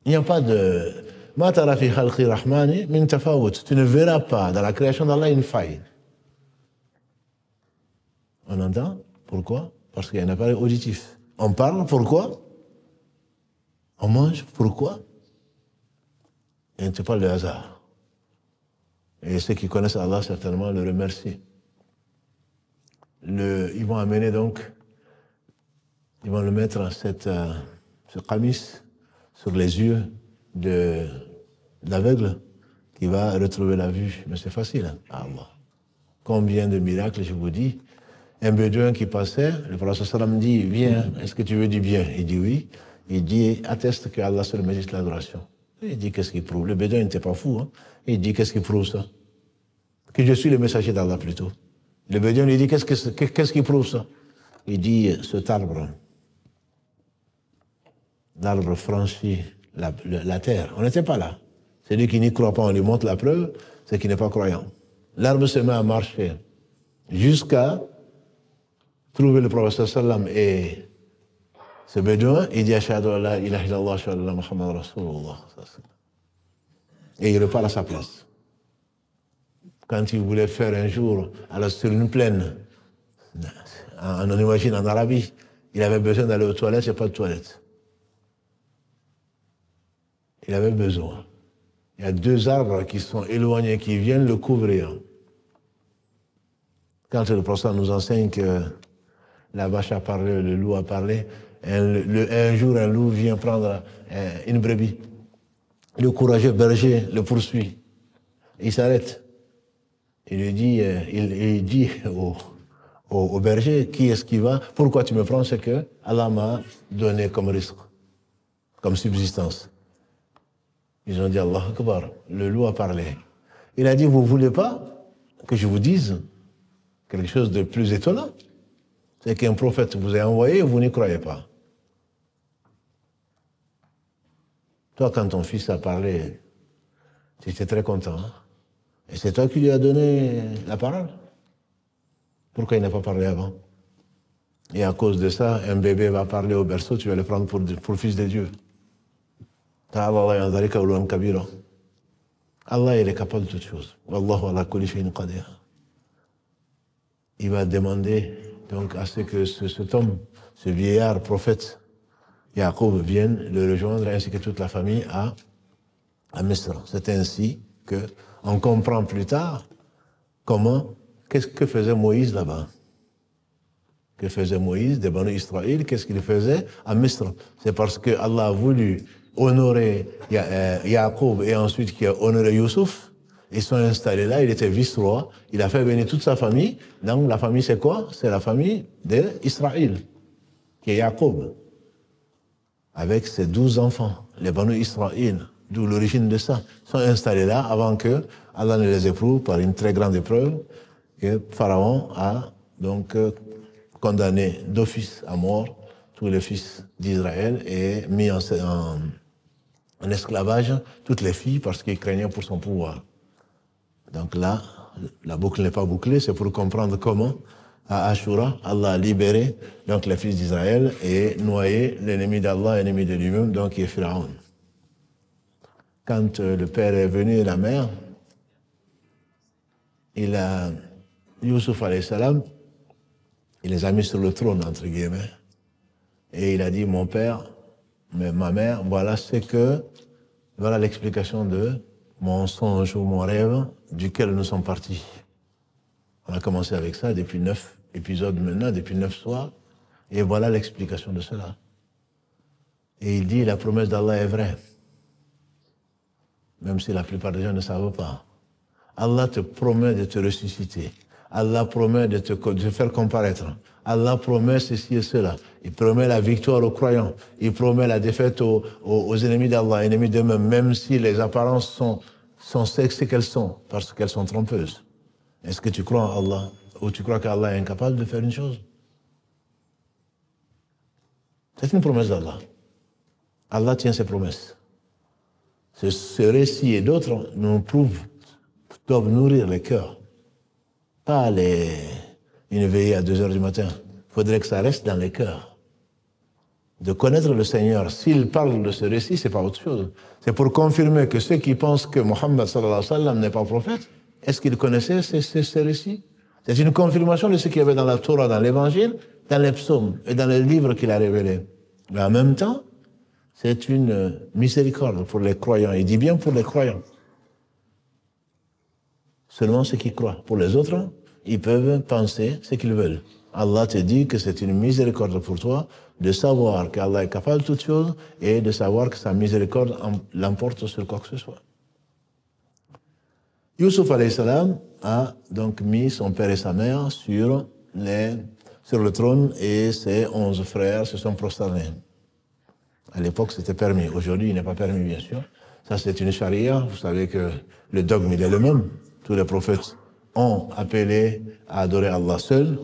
Il n'y a pas de... Ma tara fi khalqi rahmani min tafawut. Tu ne verras pas dans la création d'Allah une faille. On entend? Pourquoi? Parce qu'il y a un appareil auditif. On parle, pourquoi? On mange, pourquoi? Et c'est pas le hasard. Et ceux qui connaissent Allah, certainement, le remercient. Ils vont amener donc, ils vont le mettre ce qamis sur les yeux de l'aveugle qui va retrouver la vue. Mais c'est facile, hein? Allah. Combien de miracles, je vous dis. Un bédouin qui passait, le prophète sallam dit, viens, est-ce que tu veux du bien? Il dit oui. Il dit, atteste que Allah seul mérite l'adoration. Il dit, qu'est-ce qu'il prouve? Le bédouin n'était pas fou, hein? Il dit, qu'est-ce qu'il prouve ça? Que je suis le messager d'Allah plutôt. Le bédouin lui dit, qu'est-ce qui prouve ça? Il dit, cet arbre, l'arbre franchit la terre. On n'était pas là. Celui qui n'y croit pas, on lui montre la preuve, c'est qu'il n'est pas croyant. L'arbre se met à marcher jusqu'à trouver le prophète sallam et ce bédouin, il dit, ashhadu an la ilaha illallah, ashhadu anna Muhammadan Rasulullah. Et il repart à sa place. Quand il voulait faire un jour, alors sur une plaine, on imagine en Arabie, il avait besoin d'aller aux toilettes, il n'y a pas de toilettes. Il avait besoin. Il y a 2 arbres qui sont éloignés, qui viennent le couvrir. Quand le prophète nous enseigne que la vache a parlé, le loup a parlé, un jour un loup vient prendre une brebis. Le courageux berger le poursuit. Il s'arrête. Il lui dit, il dit au berger, qui est-ce qui va? Pourquoi tu me prends? C'est que Allah m'a donné comme risque, comme subsistance. Ils ont dit, Allah Akbar, le loup a parlé. Il a dit, vous ne voulez pas que je vous dise quelque chose de plus étonnant? C'est qu'un prophète vous a envoyé et vous n'y croyez pas. Toi, quand ton fils a parlé, tu étais très content. Hein? Et c'est toi qui lui as donné la parole. Pourquoi il n'a pas parlé avant? Et à cause de ça, un bébé va parler au berceau, tu vas le prendre pour le fils de Dieu. Allah, il est capable de toutes choses. Il va demander donc à ce que cet homme, ce vieillard prophète, Yaqub, vienne le rejoindre ainsi que toute la famille à Misr. C'est ainsi qu'on comprend plus tard qu'est-ce que faisait Moïse là-bas. Que faisait Moïse des Banu Israël, qu'est-ce qu'il faisait à Misr. C'est parce que Allah a voulu honorer Yaqub et ensuite qui a honoré Youssouf. Ils sont installés là, il était vice-roi, il a fait venir toute sa famille. Donc la famille c'est quoi? C'est la famille d'Israël, qui est Yaqub, avec ses 12 enfants, les Banu Israël, d'où l'origine de ça, sont installés là avant que Allah ne les éprouve par une très grande épreuve que Pharaon a donc condamné d'office à mort tous les fils d'Israël et mis en esclavage toutes les filles parce qu'il craignait pour son pouvoir. Donc là, la boucle n'est pas bouclée, c'est pour comprendre comment, à Ashura, Allah a libéré donc les fils d'Israël et noyé l'ennemi d'Allah, l'ennemi de lui-même, donc qui est Pharaon. Quand le père est venu et la mère, Youssouf alayhi salam, il les a mis sur le trône, entre guillemets, et il a dit, mon père, mais ma mère, voilà l'explication de mon songe ou mon rêve duquel nous sommes partis. On a commencé avec ça depuis 9 épisodes maintenant, depuis 9 soirs, et voilà l'explication de cela. Et il dit, la promesse d'Allah est vraie, même si la plupart des gens ne savent pas. Allah te promet de te ressusciter. Allah promet de te faire comparaître. Allah promet ceci et cela. Il promet la victoire aux croyants. Il promet la défaite aux ennemis d'Allah, ennemis d'eux-mêmes, même si les apparences sont ce qu'elles sont, parce qu'elles sont trompeuses. Est-ce que tu crois en Allah ou tu crois qu'Allah est incapable de faire une chose? C'est une promesse d'Allah. Allah tient ses promesses. Ce récit et d'autres nous prouvent, doivent nourrir les cœurs. Pas une veillée à 2 heures du matin. Il faudrait que ça reste dans les cœurs. De connaître le Seigneur, s'il parle de ce récit, c'est pas autre chose. C'est pour confirmer que ceux qui pensent que Mohammed sallallahu alayhi wa sallam n'est pas prophète, est-ce qu'ils connaissaient ces récits? C'est une confirmation de ce qu'il y avait dans la Torah, dans l'Évangile, dans les psaumes et dans les livres qu'il a révélés. Mais en même temps, c'est une miséricorde pour les croyants. Il dit bien pour les croyants. Seulement ceux qui croient. Pour les autres, ils peuvent penser ce qu'ils veulent. Allah te dit que c'est une miséricorde pour toi de savoir qu'Allah est capable de toutes choses et de savoir que sa miséricorde l'emporte sur quoi que ce soit. Youssouf alayhi salam a donc mis son père et sa mère sur le trône et ses 11 frères se sont prosternés. À l'époque, c'était permis. Aujourd'hui, il n'est pas permis, bien sûr. Ça, c'est une charia. Vous savez que le dogme, il est le même. Tous les prophètes ont appelé à adorer Allah seul.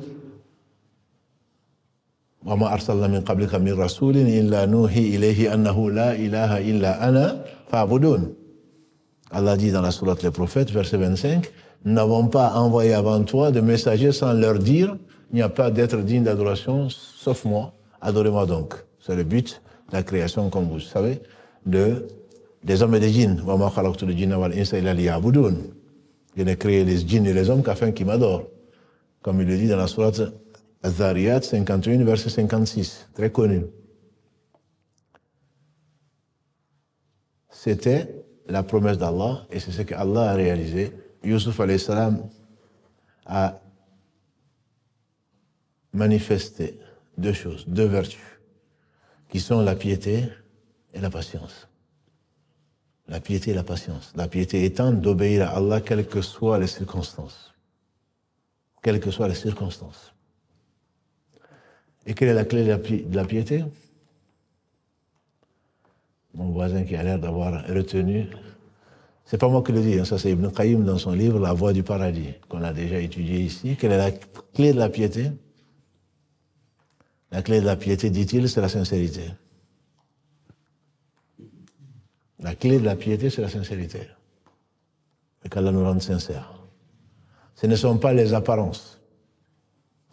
وَمَا أَرْسَلْنَا مِنْ قَبْلِكَ مِنْ رَسُولٍ إِلَّا نُوحِي إِلَيْهِ أَنَّهُ لَا إِلَهَ إِلَّا أَنَا فَاعْبُدُونِ. Allah dit dans la sourate Les Prophètes, verset 25, « Nous n'avons pas envoyé avant toi de messagers sans leur dire, il n'y a pas d'être digne d'adoration sauf moi, adorez-moi donc. » C'est le but de la création, comme vous savez, des hommes et des djinns. « Wa ma khalaqtu al-jinna wal-insa illa liya'budun. » Je n'ai créé les djinns et les hommes qu'afin qu'ils m'adorent. Comme il le dit dans la sourate Az-Zariyat 51, verset 56, très connu. C'était la promesse d'Allah, et c'est ce qu'Allah a réalisé. Youssouf alayhi salam a manifesté deux choses, deux vertus, qui sont la piété et la patience. La piété et la patience. La piété étant d'obéir à Allah, quelles que soient les circonstances. Quelles que soient les circonstances. Et quelle est la clé de la piété? Mon voisin qui a l'air d'avoir retenu, c'est pas moi qui le dis, hein, ça c'est Ibn Qayyim dans son livre La Voie du Paradis, qu'on a déjà étudié ici. Quelle est la clé de la piété? La clé de la piété, dit-il, c'est la sincérité. La clé de la piété, c'est la sincérité. Et qu'Allah nous rende sincères. Ce ne sont pas les apparences.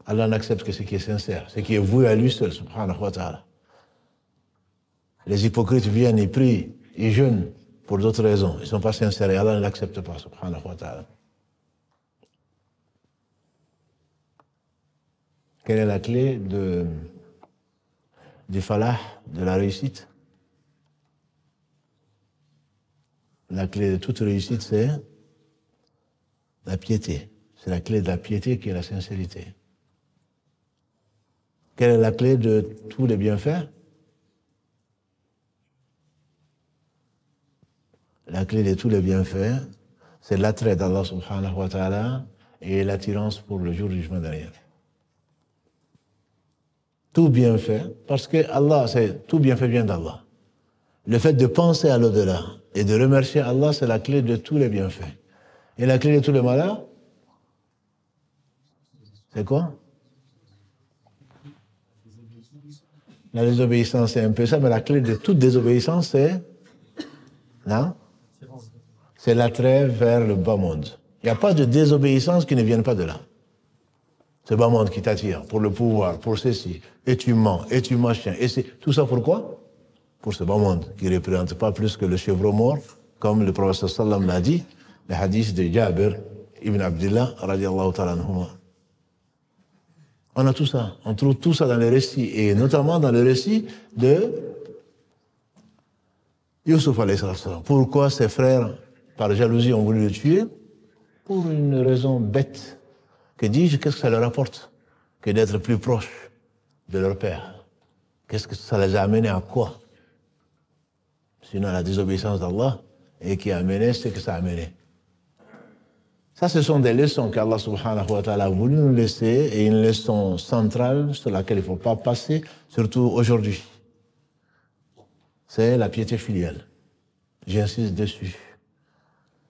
Allah n'accepte que ce qui est sincère, ce qui est voué à lui seul, subhanahu wa ta'ala. Les hypocrites viennent, ils prient, ils jeûnent pour d'autres raisons. Ils ne sont pas sincères et Allah ne l'accepte pas, subhanahu wa ta'ala. Quelle est la clé du falah, de la réussite? La clé de toute réussite, c'est la piété. C'est la clé de la piété qui est la sincérité. Quelle est la clé de tous les bienfaits? La clé de tous les bienfaits, c'est l'attrait d'Allah subhanahu wa ta'ala et l'attirance pour le jour du jugement dernier. Tout bienfait, parce que Allah, tout bienfait vient d'Allah. Le fait de penser à l'au-delà et de remercier Allah, c'est la clé de tous les bienfaits. Et la clé de tous les malheurs, c'est quoi? La désobéissance, c'est un peu ça, mais la clé de toute désobéissance, c'est... Non? C'est l'attrait vers le bas monde. Il n'y a pas de désobéissance qui ne vienne pas de là. C'est le bas monde qui t'attire, pour le pouvoir, pour ceci. Et tu mens, et tu machin. Et c'est tout ça pourquoi? Pour ce bas monde, qui ne représente pas plus que le chevreau mort, comme le prophète sallam l'a dit, le hadith de Jabir ibn Abdullah, radiallahu ta'ala anhuma. On a tout ça. On trouve tout ça dans les récits, et notamment dans le récit de Youssouf alayhi salam. Pourquoi ses frères, par jalousie, ont voulu le tuer? Pour une raison bête. Que dis-je, qu'est-ce que ça leur apporte que d'être plus proche de leur père? Qu'est-ce que ça les a amenés à quoi? Sinon à la désobéissance d'Allah, et qui a amené ce que ça a amené. Ça, ce sont des leçons qu'Allah subhanahu wa ta'ala a voulu nous laisser, et une leçon centrale sur laquelle il ne faut pas passer, surtout aujourd'hui. C'est la piété filiale. J'insiste dessus.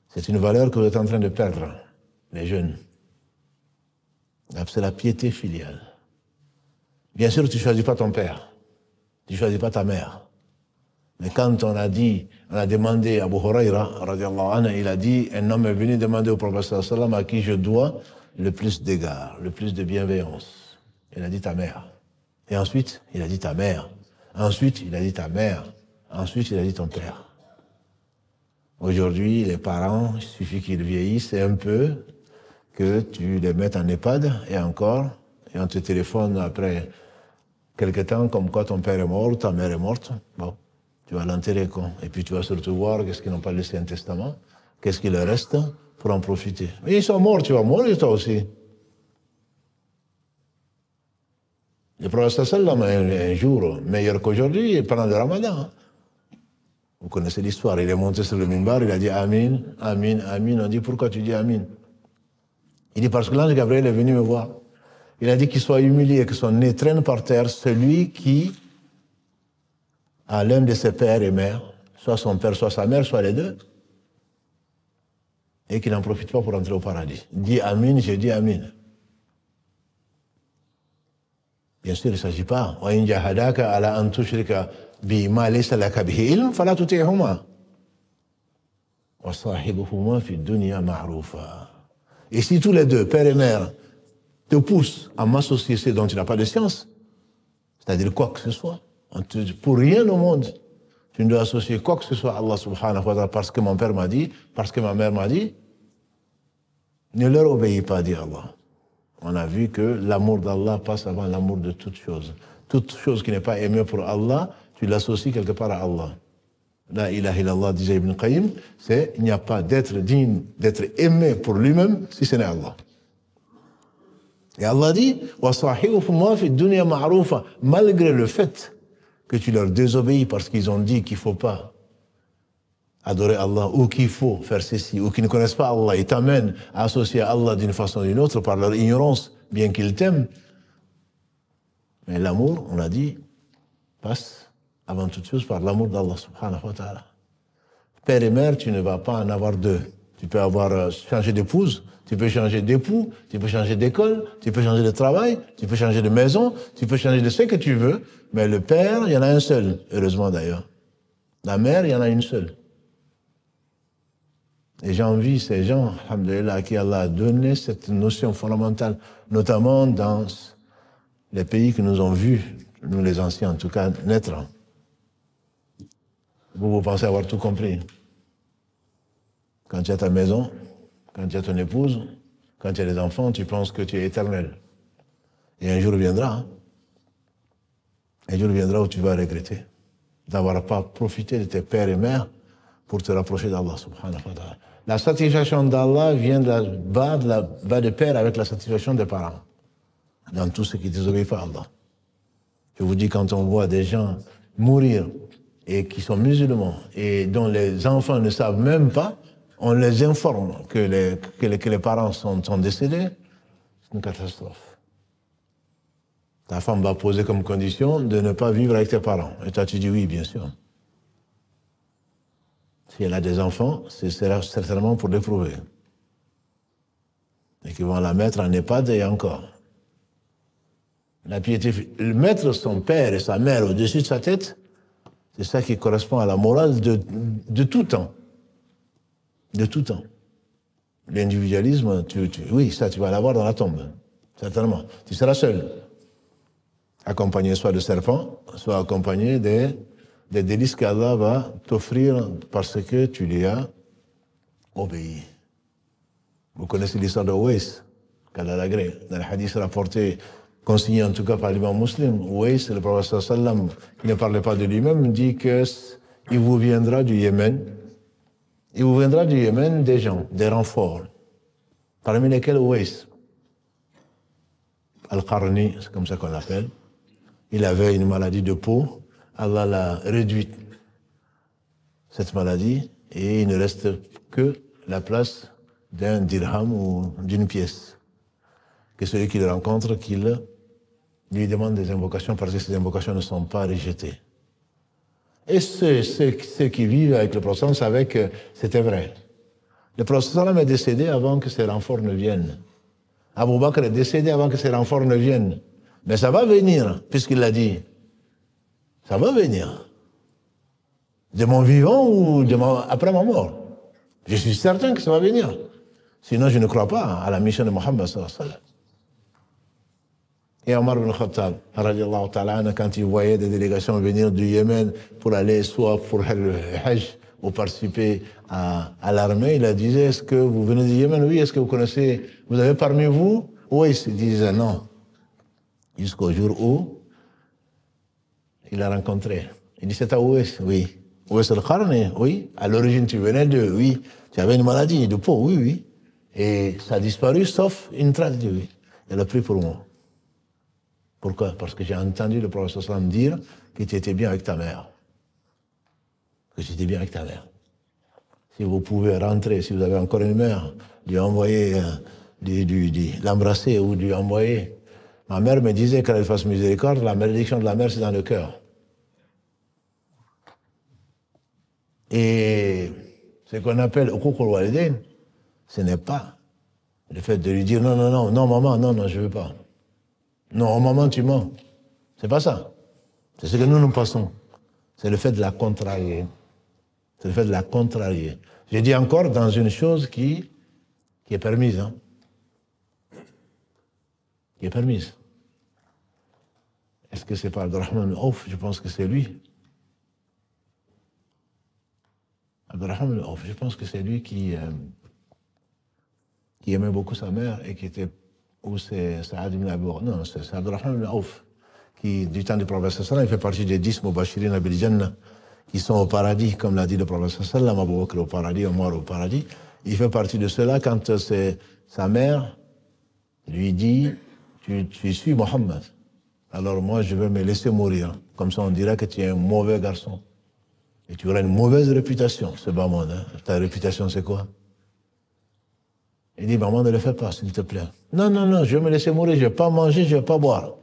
C'est une valeur que vous êtes en train de perdre, les jeunes. C'est la piété filiale. Bien sûr, tu ne choisis pas ton père. Tu ne choisis pas ta mère. Mais quand on a demandé à Abu Huraira, radiallahu anhu, il a dit, un homme est venu demander au prophète sallallahu alayhi wa sallam à qui je dois le plus d'égard, le plus de bienveillance. Il a dit ta mère. Et ensuite, il a dit ta mère. Ensuite, il a dit ta mère. Ensuite, il a dit ton père. Aujourd'hui, les parents, il suffit qu'ils vieillissent un peu, que tu les mettes en EHPAD, et encore, et on te téléphone après quelque temps, comme quoi ton père est mort, ta mère est morte. Bon, tu vas l'enterrer, quoi. Et puis tu vas surtout voir qu'est-ce qu'ils n'ont pas laissé un testament, qu'est-ce qu'il leur reste pour en profiter. Mais ils sont morts, tu vas mourir toi aussi. Le prophète sallam un jour meilleur qu'aujourd'hui pendant le ramadan. Vous connaissez l'histoire. Il est monté sur le minbar, il a dit Amin, Amin, Amin. On dit pourquoi tu dis Amin? Il dit parce que l'ange Gabriel est venu me voir. Il a dit qu'il soit humilié, que son nez traîne par terre, celui qui a l'un de ses pères et mères, soit son père, soit sa mère, soit les deux, et qu'il n'en profite pas pour entrer au paradis. Dis Amin, j'ai dit Amin. Bien sûr, il ne s'agit pas. وَإِنْ جَاهَدَاكَ عَلَىٰ أَنْ تُشْرِكَ بِمَا لَيْسَ لَكَ بِهِ عِلْمٌ فَلَا تُطِعْهُمَا وَصَاحِبْهُمَا فِي الدُّنْيَا مَعْرُوفًا. Et si tous les deux, père et mère, te poussent à m'associer ce dont tu n'as pas de science, c'est-à-dire quoi que ce soit, pour rien au monde, tu ne dois associer quoi que ce soit à Allah subhanahu wa ta'ala parce que mon père m'a dit, parce que ma mère m'a dit, ne leur obéis pas, dit Allah. On a vu que l'amour d'Allah passe avant l'amour de toute chose. Toute chose qui n'est pas aimée pour Allah, tu l'associes quelque part à Allah. La ilaha illallah, disait Ibn Qayyim, c'est il n'y a pas d'être digne, d'être aimé pour lui-même si ce n'est Allah. Et Allah dit, وَصَاحِبُهُمَا فِي الدُّنْيَا مَعْرُوفًا, malgré le fait que tu leur désobéis parce qu'ils ont dit qu'il ne faut pas adorer Allah, ou qu'il faut faire ceci, ou qu'ils ne connaissent pas Allah, ils t'amènent à associer à Allah d'une façon ou d'une autre par leur ignorance, bien qu'ils t'aiment. Mais l'amour, on l'a dit, passe avant toute chose par l'amour d'Allah subhanahu wa ta'ala. Père et mère, tu ne vas pas en avoir deux. Tu peux avoir changé d'épouse, tu peux changer d'époux, tu peux changer d'école, tu peux changer de travail, tu peux changer de maison, tu peux changer de ce que tu veux, mais le père, il y en a un seul, heureusement d'ailleurs. La mère, il y en a une seule. Et j'envie ces gens, alhamdoulilah, à qui Allah a donné cette notion fondamentale, notamment dans les pays que nous avons vus, nous les anciens en tout cas, naître. Vous pensez avoir tout compris. Quand tu as ta maison, quand tu as ton épouse, quand tu as des enfants, tu penses que tu es éternel. Et un jour viendra, un jour viendra où tu vas regretter d'avoir pas profité de tes pères et mères pour te rapprocher d'Allah subhanahu wa ta'ala. La satisfaction d'Allah vient va de pair avec la satisfaction des parents, dans tout ce qui désobéit pas à Allah. Je vous dis, quand on voit des gens mourir et qui sont musulmans et dont les enfants ne savent même pas, on les informe que les parents sont décédés, c'est une catastrophe. Ta femme va poser comme condition de ne pas vivre avec tes parents. Et toi, tu dis oui, bien sûr. Si elle a des enfants, c'est certainement pour l'éprouver. Et qu'ils vont la mettre en EHPAD et encore. La piété, mettre son père et sa mère au-dessus de sa tête, c'est ça qui correspond à la morale de tout temps. De tout temps. L'individualisme, oui, ça tu vas l'avoir dans la tombe, certainement. Tu seras seul, accompagné soit de serpents, soit accompagné des délices qu'Allah va t'offrir parce que tu lui as obéi. Vous connaissez l'histoire de Ouais, qu'Allah l'agrée, dans le hadith rapporté, consigné en tout cas par l'imam muslim. Ouais, le prophète sallam, qui ne parlait pas de lui-même, dit qu'il vous viendra du Yémen. Il vous viendra du Yémen des gens, des renforts, parmi lesquels Ouais, Al-Qarni, c'est comme ça qu'on l'appelle. Il avait une maladie de peau. Allah l'a réduite, cette maladie, et il ne reste que la place d'un dirham ou d'une pièce. Que celui qui le rencontre, qu'il lui demande des invocations parce que ces invocations ne sont pas rejetées. Et ceux qui vivent avec le prophète savaient que c'était vrai. Le prophète est décédé avant que ses renforts ne viennent. Abu Bakr est décédé avant que ses renforts ne viennent. Mais ça va venir, puisqu'il l'a dit. Ça va venir. De mon vivant ou après ma mort. Je suis certain que ça va venir. Sinon, je ne crois pas à la mission de Mohammed sallallahu alayhi wa sallam. Et Omar ibn Khattab, radiallahu ta'ala, quand il voyait des délégations venir du Yémen pour aller soit pour le Hajj ou participer à l'armée, il a dit, est-ce que vous venez du Yémen? Oui, est-ce que vous connaissez, vous avez parmi vous? Oui, il disait non. Jusqu'au jour où il l'a rencontré. Il dit, c'est à Ouais? Oui. Ouais al-Qarni? Oui. À l'origine, tu venais de, oui. Tu avais une maladie de peau? Oui, oui. Et ça a disparu, sauf une trace de oui. Elle a pris pour moi. Pourquoi? Parce que j'ai entendu le prophète sallam dire que tu étais bien avec ta mère. que tu étais bien avec ta mère. Si vous pouvez rentrer, si vous avez encore une mère, lui envoyer, l'embrasser ou lui envoyer. Ma mère me disait qu'elle fasse miséricorde, la malédiction de la mère, c'est dans le cœur. Et ce qu'on appelle uququl walidain, ce n'est pas le fait de lui dire non, non, non, non, maman, non, non, je ne veux pas. Non, maman, tu mens. C'est pas ça. C'est ce que nous passons. C'est le fait de la contrarier. C'est le fait de la contrarier. Je dis encore dans une chose qui est permise. Hein. Qui est permise. Est-ce que c'est pas Abdurrahman Auf? Je pense que c'est lui. Abdurrahman Auf, je pense que c'est lui qui aimait beaucoup sa mère et qui était... Ou c'est Saad ibn Abi Waqqas. Non, c'est Abdurrahman ibn Auf, qui, du temps du prophète sallallahu il fait partie des 10 Mubashirin bil Jannah, qui sont au paradis, comme l'a dit le prophète sallallahu Abu Bakr au paradis, Omar au paradis. Il fait partie de cela quand sa mère lui dit tu suis Mohammed. Alors moi, je vais me laisser mourir. Comme ça, on dira que tu es un mauvais garçon. Et tu auras une mauvaise réputation, ce bas monde. Hein. Ta réputation, c'est quoi? Il dit, maman, ne le fais pas, s'il te plaît. Non, non, non, je vais me laisser mourir, je ne vais pas manger, je ne vais pas boire.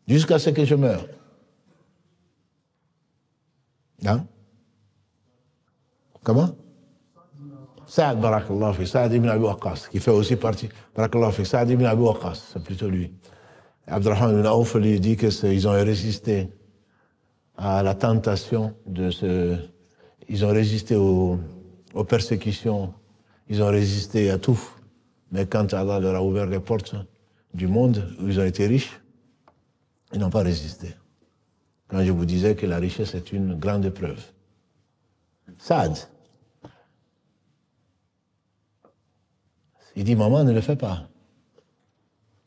Jusqu'à ce que je meure. Hein? Comment? Saad, barakallahu fi, Saad ibn Abi Waqqas, qui fait aussi partie, barakallahu fi, Saad ibn Abi Waqqas, c'est plutôt lui. Abdurrahman ibn Auf lui dit qu'ils ont résisté à la tentation ils ont résisté aux persécutions, ils ont résisté à tout. Mais quand Allah leur a ouvert les portes du monde où ils ont été riches, ils n'ont pas résisté. Quand je vous disais que la richesse est une grande épreuve. Saad, il dit, maman, ne le fais pas.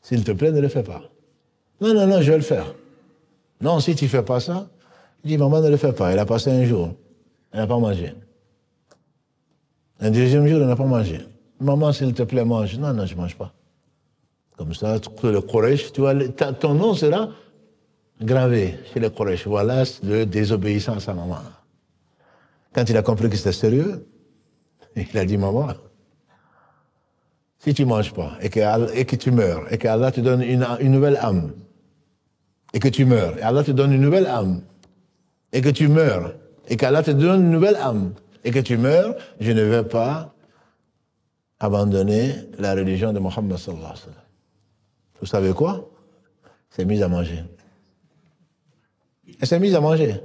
S'il te plaît, ne le fais pas. Non, non, non, je vais le faire. Non, si tu ne fais pas ça, il dit, maman, ne le fais pas. Il a passé un jour, elle n'a pas mangé. Un deuxième jour, elle n'a pas mangé. Maman, s'il te plaît, mange. Non, non, je ne mange pas. Comme ça, le Quraysh, tu vois, ton nom sera gravé chez les Quraysh. Voilà le désobéissant à sa maman. Quand il a compris que c'était sérieux, il a dit, maman, si tu ne manges pas et que tu meurs, et qu'Allah te donne une nouvelle âme, et que tu meurs, et Allah te donne une nouvelle âme, et que tu meurs, et qu'Allah te donne une nouvelle âme, et que tu meurs, je ne vais pas abandonner la religion de Mohammed sallallahu alayhi wa sallam. Vous savez quoi? Elle s'est mise à manger. Elle s'est mise à manger.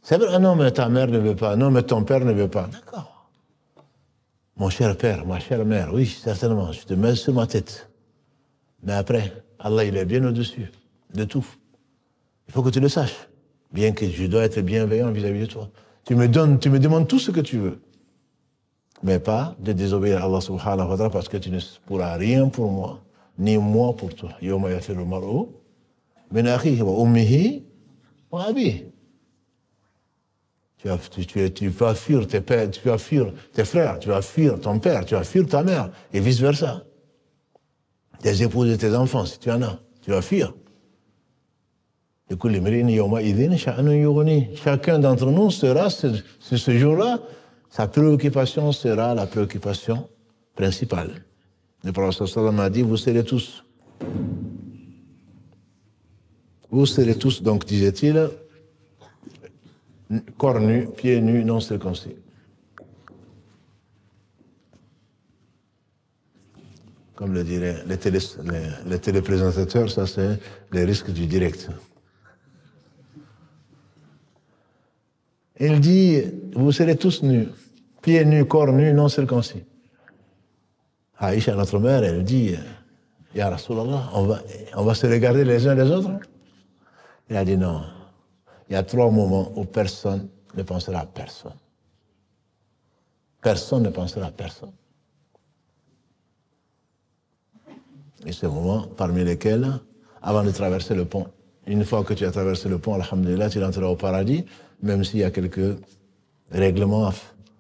C'est vrai, ah non, mais ta mère ne veut pas, non, mais ton père ne veut pas. D'accord. Mon cher père, ma chère mère, oui, certainement, je te mets sur ma tête. Mais après, Allah, il est bien au-dessus de tout. Il faut que tu le saches. Bien que je dois être bienveillant vis-à-vis de toi. Tu me demandes tout ce que tu veux. Mais pas de désobéir à Allah subhanahu wa ta'ala parce que tu ne pourras rien pour moi, ni moi pour toi. Yawma yafirru al-mar'u min akhihi wa ummihi wa abihi. Tu vas fuir tes pères, tu vas fuir tes frères, tu vas fuir ton père, tu vas fuir ta mère, et vice-versa. Tes épouses et tes enfants, si tu en as, tu vas fuir. Chacun d'entre nous sera, ce jour-là, sa préoccupation sera la préoccupation principale. Le prophète sallallahu m'a dit, vous serez tous, donc, disait-il, corps nus, pieds nus, non circoncis. Comme le diraient les téléprésentateurs, ça c'est les risques du direct. Il dit, vous serez tous nus, pieds nus, corps nus, non circoncis. Aïcha, notre mère, elle dit, Ya Rasulallah, on va se regarder les uns les autres. Il a dit non. Il y a 3 moments où personne ne pensera à personne. Personne ne pensera à personne. Et ces moments, parmi lesquels, avant de traverser le pont, une fois que tu as traversé le pont, alhamdulillah, tu entreras au paradis, même s'il y a quelques règlements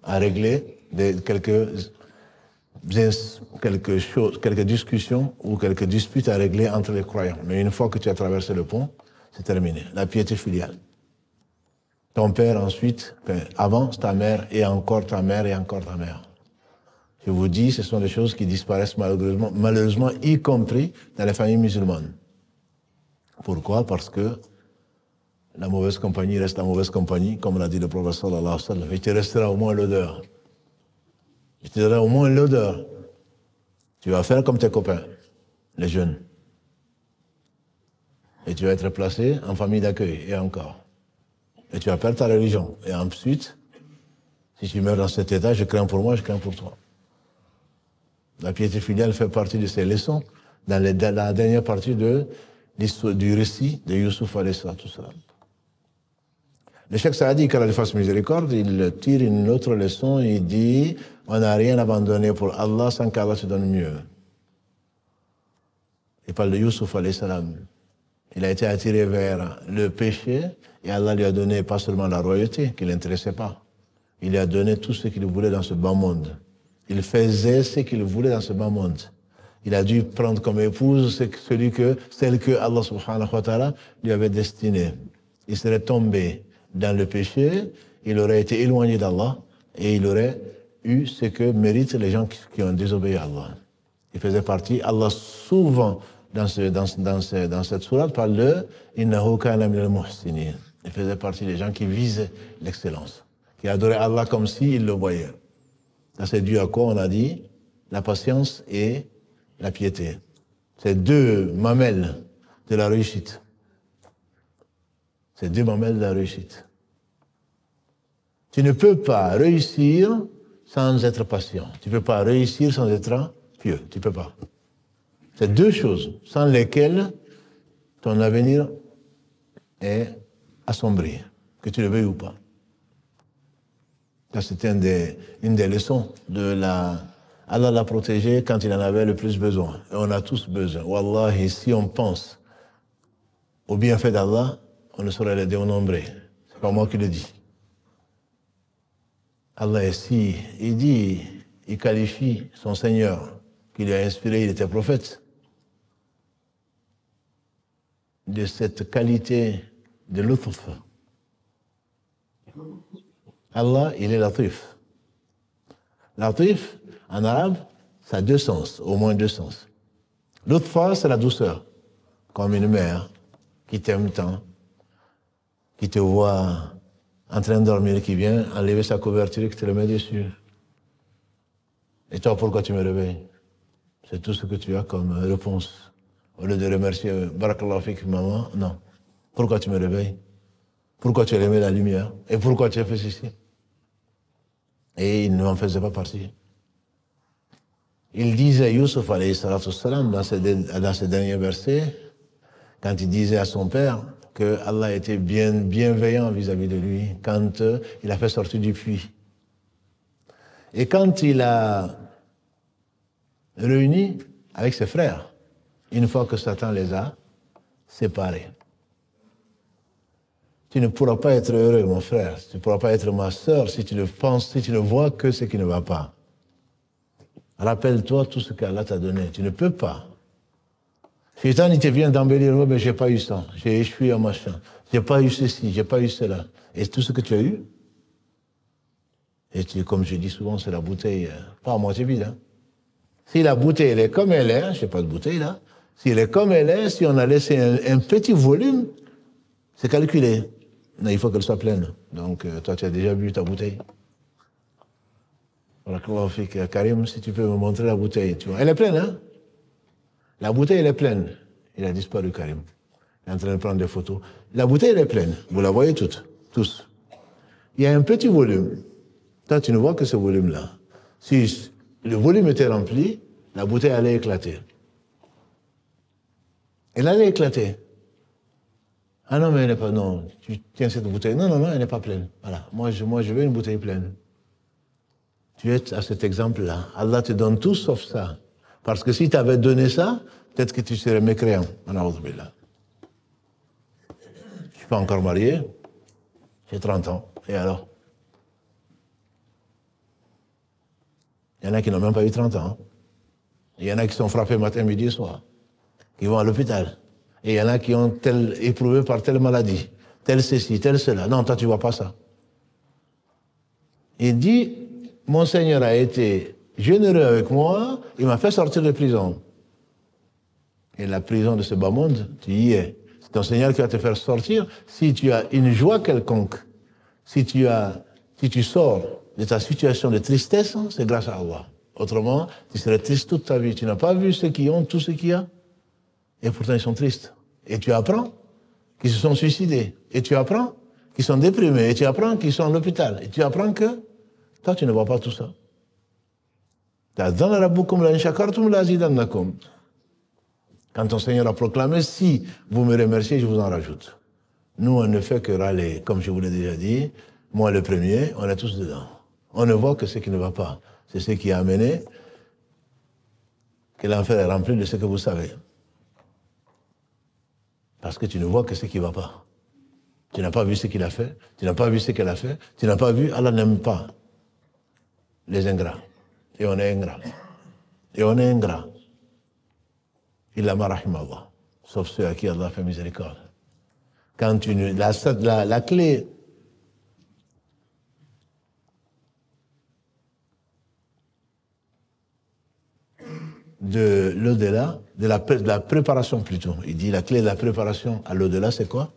à régler, quelques discussions ou quelques disputes à régler entre les croyants. Mais une fois que tu as traversé le pont, c'est terminé. La piété filiale. Ton père ensuite, avant ta mère et encore ta mère et encore ta mère. Je vous dis, ce sont des choses qui disparaissent malheureusement, y compris dans les familles musulmanes. Pourquoi? Parce que la mauvaise compagnie reste la mauvaise compagnie, comme l'a dit le prophète sallallahu alayhi wa sallam. Il te restera au moins l'odeur. Il te donnera au moins l'odeur. Tu vas faire comme tes copains, les jeunes. Et tu vas être placé en famille d'accueil, et encore. Et tu vas perdre ta religion. Et ensuite, si tu meurs dans cet état, je crains pour moi, je crains pour toi. La piété filiale fait partie de ces leçons dans la dernière partie du récit de Youssouf alayhi salam. Le Cheikh Saadi, qu'Allah lui fasse miséricorde, il tire une autre leçon, il dit « On n'a rien abandonné pour Allah sans qu'Allah te donne mieux ». Il parle de Youssouf alayhi salam. Il a été attiré vers le péché et Allah lui a donné pas seulement la royauté qui ne l'intéressait pas, il lui a donné tout ce qu'il voulait dans ce bas monde. Il faisait ce qu'il voulait dans ce bas monde. Il a dû prendre comme épouse celle que Allah subhanahu wa ta'ala lui avait destinée. Il serait tombé dans le péché, il aurait été éloigné d'Allah et il aurait eu ce que méritent les gens qui ont désobéi à Allah. Il faisait partie, Allah souvent dans cette sourate parle de Innahu kana minal muhsinin. Il faisait partie des gens qui visaient l'excellence, qui adoraient Allah comme s'ils le voyaient. Ça c'est dû à quoi? On a dit la patience et la piété. C'est deux mamelles de la réussite. C'est deux mamelles de la réussite. Tu ne peux pas réussir sans être patient. Tu ne peux pas réussir sans être pieux. Tu ne peux pas. C'est deux choses sans lesquelles ton avenir est assombri, que tu le veuilles ou pas. Ça, c'était une des leçons de Allah l'a protégé quand il en avait le plus besoin. Et on a tous besoin. Wallahi, si on pense au bienfait d'Allah, on ne saurait le dénombrer. C'est pas moi qui le dis. Allah ici, il qualifie son Seigneur, qui lui a inspiré, il était prophète, de cette qualité de lutf. Allah, il est latif. Latif, en arabe, ça a deux sens, au moins deux sens. Lutfa, c'est la douceur, comme une mère qui t'aime tant, qui te voit en train de dormir, qui vient enlever sa couverture et qui te le met dessus. Et toi, pourquoi tu me réveilles? C'est tout ce que tu as comme réponse. Au lieu de remercier Barakallahu fik, maman, non. Pourquoi tu me réveilles? Pourquoi tu as aimé la lumière? Et pourquoi tu as fait ceci? Et il ne m'en faisait pas partie. Il disait, Youssouf alayhi salatu salam, dans ces derniers versets, quand il disait à son père que Allah était bienveillant vis-à-vis de lui, quand il a fait sortir du puits. Et quand il a réuni avec ses frères, une fois que Satan les a séparés. Tu ne pourras pas être heureux, mon frère, tu ne pourras pas être ma sœur si tu ne penses, si tu ne vois que ce qui ne va pas. Rappelle-toi tout ce qu'Allah t'a donné, tu ne peux pas. Shaitan, il te vient d'embellir, mais j'ai pas eu ça, j'ai échoué en machin, j'ai pas eu ceci, j'ai pas eu cela. Et tout ce que tu as eu, et comme je dis souvent, c'est la bouteille, pas à moitié vide. Hein. Si la bouteille elle est comme elle est, je n'ai pas de bouteille là, si elle est comme elle est, si on a laissé un petit volume, c'est calculé. Mais il faut qu'elle soit pleine. Donc, toi, tu as déjà bu ta bouteille. Karim, si tu peux me montrer la bouteille, tu vois. Elle est pleine, hein? La bouteille, elle est pleine. Il a disparu, Karim. Il est en train de prendre des photos. La bouteille, elle est pleine. Vous la voyez toutes, tous. Il y a un petit volume. Toi, tu ne vois que ce volume-là. Si le volume était rempli, la bouteille allait éclater. Elle allait éclater. Ah non, mais elle n'est pas... Non, tu tiens cette bouteille. Non, non, non, elle n'est pas pleine. Voilà. Moi, je veux une bouteille pleine. Tu es à cet exemple-là. Allah te donne tout sauf ça. Parce que si tu avais donné ça, peut-être que tu serais mécréant. Je ne suis pas encore marié. J'ai 30 ans. Et alors? Il y en a qui n'ont même pas eu 30 ans. Il y en a qui sont frappés matin, midi et soir. Qui vont à l'hôpital. Et il y en a qui ont éprouvé par telle maladie, tel ceci, tel cela. Non, toi, tu ne vois pas ça. Il dit, mon Seigneur a été généreux avec moi, il m'a fait sortir de prison. Et la prison de ce bas monde, tu y es. C'est ton Seigneur qui va te faire sortir. Si tu as une joie quelconque, si tu sors de ta situation de tristesse, c'est grâce à Allah. Autrement, tu serais triste toute ta vie. Tu n'as pas vu ceux qui ont tout ce qu'il y a. Et pourtant, ils sont tristes. Et tu apprends qu'ils se sont suicidés. Et tu apprends qu'ils sont déprimés. Et tu apprends qu'ils sont à l'hôpital. Et tu apprends que toi, tu ne vois pas tout ça. Quand ton Seigneur a proclamé, si vous me remerciez, je vous en rajoute. Nous, on ne fait que râler, comme je vous l'ai déjà dit. Moi, le premier, on est tous dedans. On ne voit que ce qui ne va pas. C'est ce qui a amené que l'enfer est rempli de ce que vous savez. Parce que tu ne vois que ce qui ne va pas. Tu n'as pas vu ce qu'il a fait, tu n'as pas vu ce qu'elle a fait, tu n'as pas vu, Allah n'aime pas les ingrats. Et on est ingrats. Et on est ingrats. Illa ma rahimallah. Sauf ceux à qui Allah fait miséricorde. Quand la clé de l'au-delà, de la préparation plutôt. Il dit la clé de la préparation à l'au-delà, c'est quoi?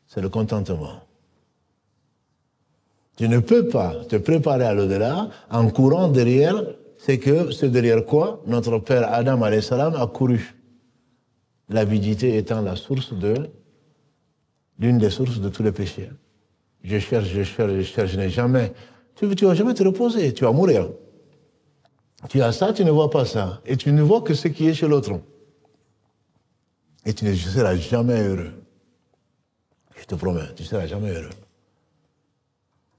C'est le contentement. Tu ne peux pas te préparer à l'au-delà en courant derrière, c'est derrière quoi notre père Adam alayhi salam a couru. L'avidité étant la source l'une des sources de tous les péchés. Je cherche, je n'ai jamais. Tu vas jamais te reposer, tu vas mourir. Tu as ça, tu ne vois pas ça. Et tu ne vois que ce qui est chez l'autre. Et tu ne seras jamais heureux. Je te promets, tu ne seras jamais heureux.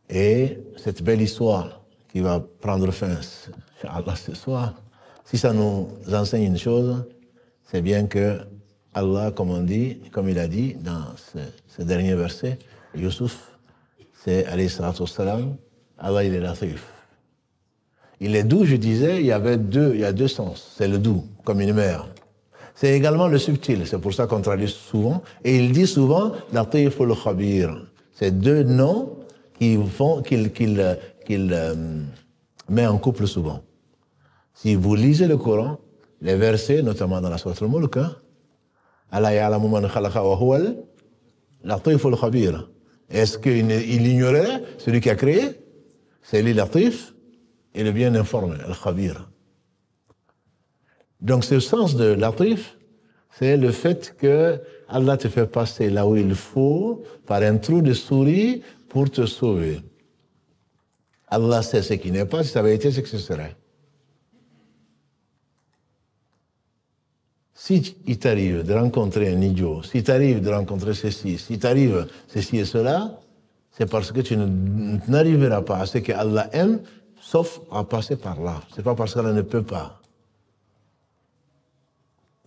Et cette belle histoire qui va prendre fin, Inch'Allah, ce soir, si ça nous enseigne une chose, c'est bien que Allah, comme il a dit dans ce dernier verset, Youssouf, c'est alayhi salatu wassalam, Allah il est latif. Il est doux, je disais, il y a deux sens. C'est le doux, comme une mère. C'est également le subtil, c'est pour ça qu'on traduit souvent. Et il dit souvent, latif ul khabir. C'est deux noms qu'il met en couple souvent. Si vous lisez le Coran, les versets, notamment dans la sourate al-Mulk, Allah ya'lamu man khalaqa wa huwa al-latif al-khabir. Est-ce qu'il ignorait celui qui a créé? C'est lui latif et le bien informé, al-khabir. Donc ce sens de latif, c'est le fait que Allah te fait passer là où il faut par un trou de souris pour te sauver. Allah sait ce qui n'est pas, si ça avait été ce que ce serait. Si il t'arrive de rencontrer un idiot, si t'arrive de rencontrer ceci, si t'arrive ceci et cela, c'est parce que tu n'arriveras pas à ce que Allah aime, sauf à passer par là. C'est pas parce qu'Allah ne peut pas.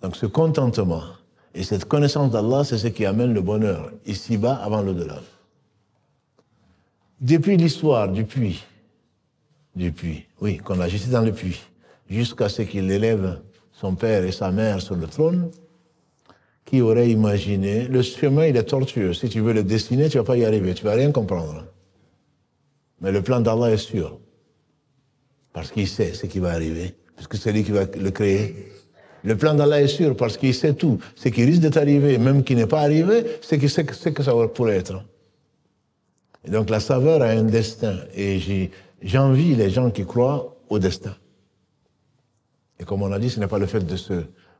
Donc ce contentement et cette connaissance d'Allah, c'est ce qui amène le bonheur, ici-bas avant l'au-delà. Depuis l'histoire du puits, oui, qu'on a jeté dans le puits, jusqu'à ce qu'il élève son père et sa mère sur le trône, qui aurait imaginé, le chemin il est tortueux, si tu veux le dessiner, tu ne vas pas y arriver, tu ne vas rien comprendre. Mais le plan d'Allah est sûr, parce qu'il sait ce qui va arriver, puisque c'est lui qui va le créer. Le plan d'Allah est sûr, parce qu'il sait tout. Ce qui risque de t'arriver, même qui n'est pas arrivé, c'est qu'il sait ce que ça pourrait être. Et donc la saveur a un destin, et j'envie les gens qui croient au destin. Et comme on a dit, ce n'est pas le fait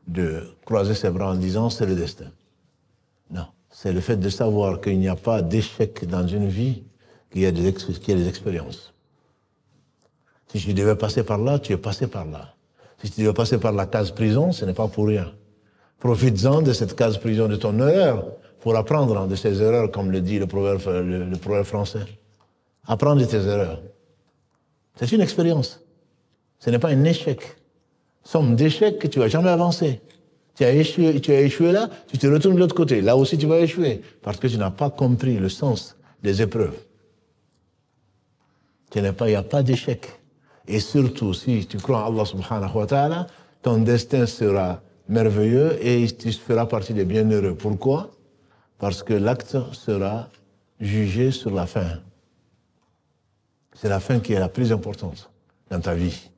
de croiser ses bras en disant c'est le destin. Non, c'est le fait de savoir qu'il n'y a pas d'échec dans une vie, qu'il y a des expériences. Si tu devais passer par là, tu es passé par là. Si tu devais passer par la case prison, ce n'est pas pour rien. Profites-en de cette case prison, de ton erreur, pour apprendre de ces erreurs, comme le dit le proverbe français. Apprendre de tes erreurs. C'est une expérience. Ce n'est pas un échec. Somme d'échecs que tu n'as jamais avancé. Tu as échoué là, tu te retournes de l'autre côté. Là aussi, tu vas échouer. Parce que tu n'as pas compris le sens des épreuves. Il n'y a pas d'échec. Et surtout, si tu crois en Allah subhanahu wa ta'ala, ton destin sera merveilleux et tu feras partie des bienheureux. Pourquoi? Parce que l'acte sera jugé sur la fin. C'est la fin qui est la plus importante dans ta vie.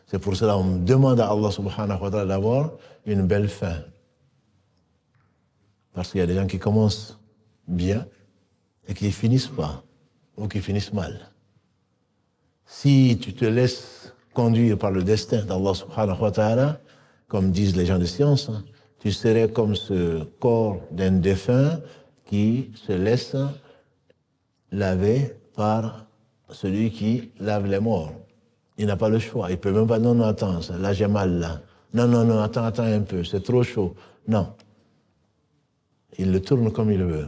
C'est pour cela qu'on demande à Allah subhanahu wa ta'ala d'avoir une belle fin. Parce qu'il y a des gens qui commencent bien et qui ne finissent pas, ou qui finissent mal. Si tu te laisses conduire par le destin d'Allah subhanahu wa ta'ala, comme disent les gens de science, tu serais comme ce corps d'un défunt qui se laisse laver par celui qui lave les morts. Il n'a pas le choix. Il ne peut même pas, non, attends, là j'ai mal là. Non, attends un peu, c'est trop chaud. Non. Il le tourne comme il veut.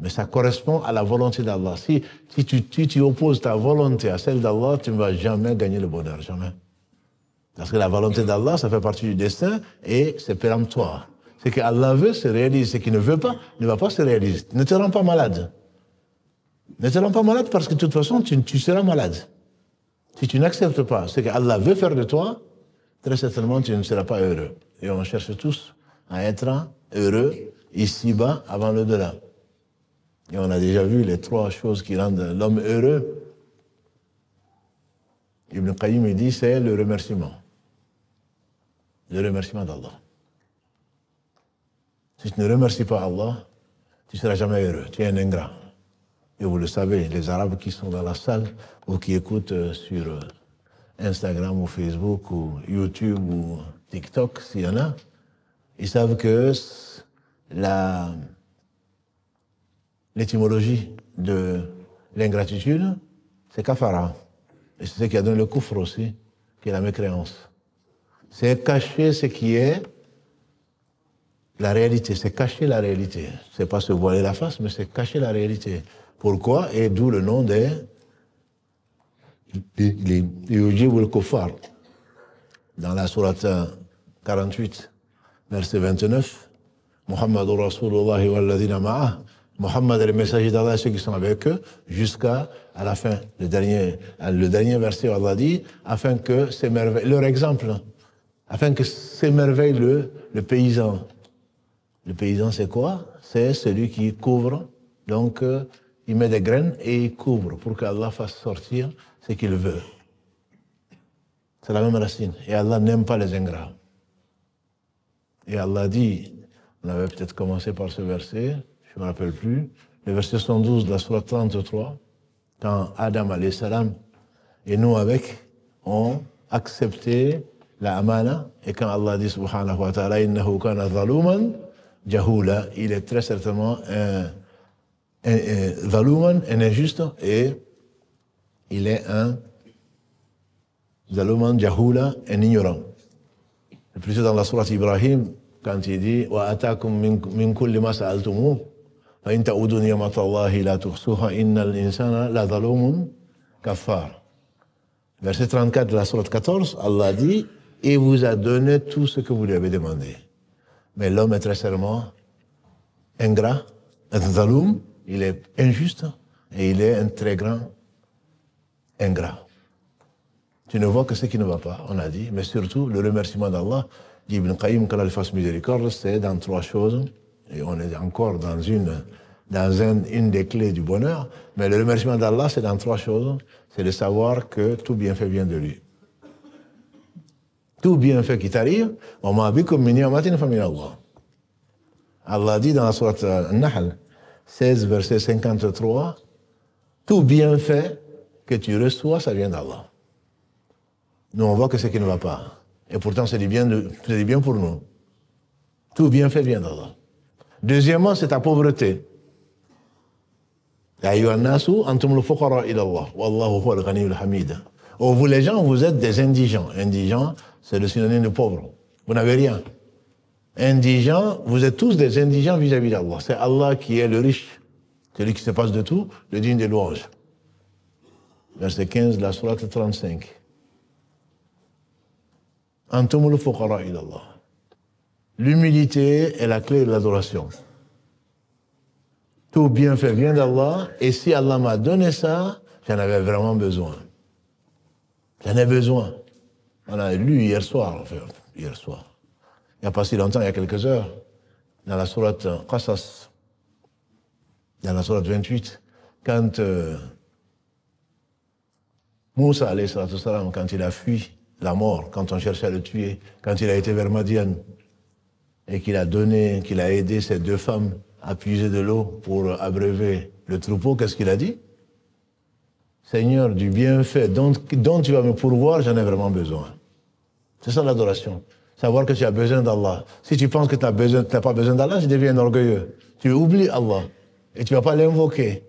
Mais ça correspond à la volonté d'Allah. Si tu opposes ta volonté à celle d'Allah, tu ne vas jamais gagner le bonheur, jamais. Parce que la volonté d'Allah, ça fait partie du destin et c'est péremptoire. Ce qu'Allah veut se réalise. Ce qu'il ne veut pas, ne va pas se réaliser. Ne te rends pas malade. Ne te rends pas malade parce que de toute façon, tu seras malade. Si tu n'acceptes pas ce qu'Allah veut faire de toi, très certainement, tu ne seras pas heureux. Et on cherche tous à être heureux ici-bas avant l'au-delà. Et on a déjà vu les 3 choses qui rendent l'homme heureux. Ibn Qayyim dit, c'est le remerciement. Le remerciement d'Allah. Si tu ne remercies pas Allah, tu ne seras jamais heureux. Tu es un ingrat. Et vous le savez, les Arabes qui sont dans la salle ou qui écoutent sur Instagram ou Facebook ou YouTube ou TikTok, s'il y en a, ils savent que l'étymologie de l'ingratitude, c'est kafara. Et c'est ce qui a donné le kufr aussi, qui est la mécréance. C'est cacher ce qui est la réalité, c'est cacher la réalité. C'est pas se voiler la face, mais c'est cacher la réalité. Pourquoi? Et d'où le nom des Yujib al-Kuffar. Dans la sourate 48, verset 29, Muhammadur Rasulullah wa alladhina ma'ah. Muhammad est le messager d'Allah et ceux qui sont avec eux, jusqu'à la fin, le dernier verset où Allah dit, afin que s'émerveille, leur exemple, afin que s'émerveille le paysan. Le paysan, c'est quoi? C'est celui qui couvre, donc il met des graines et il couvre pour qu'Allah fasse sortir ce qu'il veut. C'est la même racine. Et Allah n'aime pas les ingrats. Et Allah dit, on avait peut-être commencé par ce verset, je ne me rappelle plus, le verset 112 de la sourate 33, quand Adam alayhi salam et nous avec ont accepté la amana, et quand Allah dit subhanahu wa ta'ala, innahu kana zaluman jahula, il est très certainement zaluman, un injuste, et il est un zaluman jahula, un ignorant. Et plus dans la sourate Ibrahim, quand il dit wa atakum min kulli ma sa'altumuh fa in ta'udu ni'matallahi la tuhsuha innal insana la zalumun kafar. Verset 34 de la sourate 14, Allah dit et vous a donné tout ce que vous lui avez demandé. Mais l'homme est très certainement ingrat, un zaloum, il est injuste et il est un très grand ingrat. Tu ne vois que ce qui ne va pas, on a dit, mais surtout le remerciement d'Allah, dit Ibn Qayyim, qu'Allah lui fasse miséricorde, c'est dans 3 choses, et on est encore dans une des clés du bonheur, mais le remerciement d'Allah, c'est dans 3 choses, c'est de savoir que tout bienfait vient de lui. Tout bienfait qui t'arrive, Allah dit dans la sourate Nahl, 16, verset 53, tout bienfait que tu reçois, ça vient d'Allah. Nous, on voit que c'est ce qui ne va pas. Et pourtant, c'est du bien pour nous. Tout bienfait vient d'Allah. Deuxièmement, c'est ta pauvreté. Oh, vous les gens, vous êtes des indigents. Indigents, c'est le synonyme de pauvre. Vous n'avez rien. Indigents, vous êtes tous des indigents vis-à-vis d'Allah. C'est Allah qui est le riche, celui qui se passe de tout, le digne des louanges. Verset 15 de la sourate 35. Antumul fuqara ila Allah. L'humilité est la clé de l'adoration. Tout bienfait vient d'Allah, et si Allah m'a donné ça, j'en avais vraiment besoin. J'en ai besoin. On a lu hier soir. Il n'y a pas si longtemps, il y a quelques heures, dans la sourate Qasas, dans la sourate 28, quand Moussa, alayhi salatu salam, quand il a fui la mort, quand on cherchait à le tuer, quand il a été vers Madian, et qu'il a aidé ces deux femmes à puiser de l'eau pour abreuver le troupeau, qu'est-ce qu'il a dit? Seigneur, du bienfait dont tu vas me pourvoir, j'en ai vraiment besoin. C'est ça l'adoration. Savoir que tu as besoin d'Allah. Si tu penses que tu n'as pas besoin d'Allah, tu deviens orgueilleux. Tu oublies Allah et tu ne vas pas l'invoquer.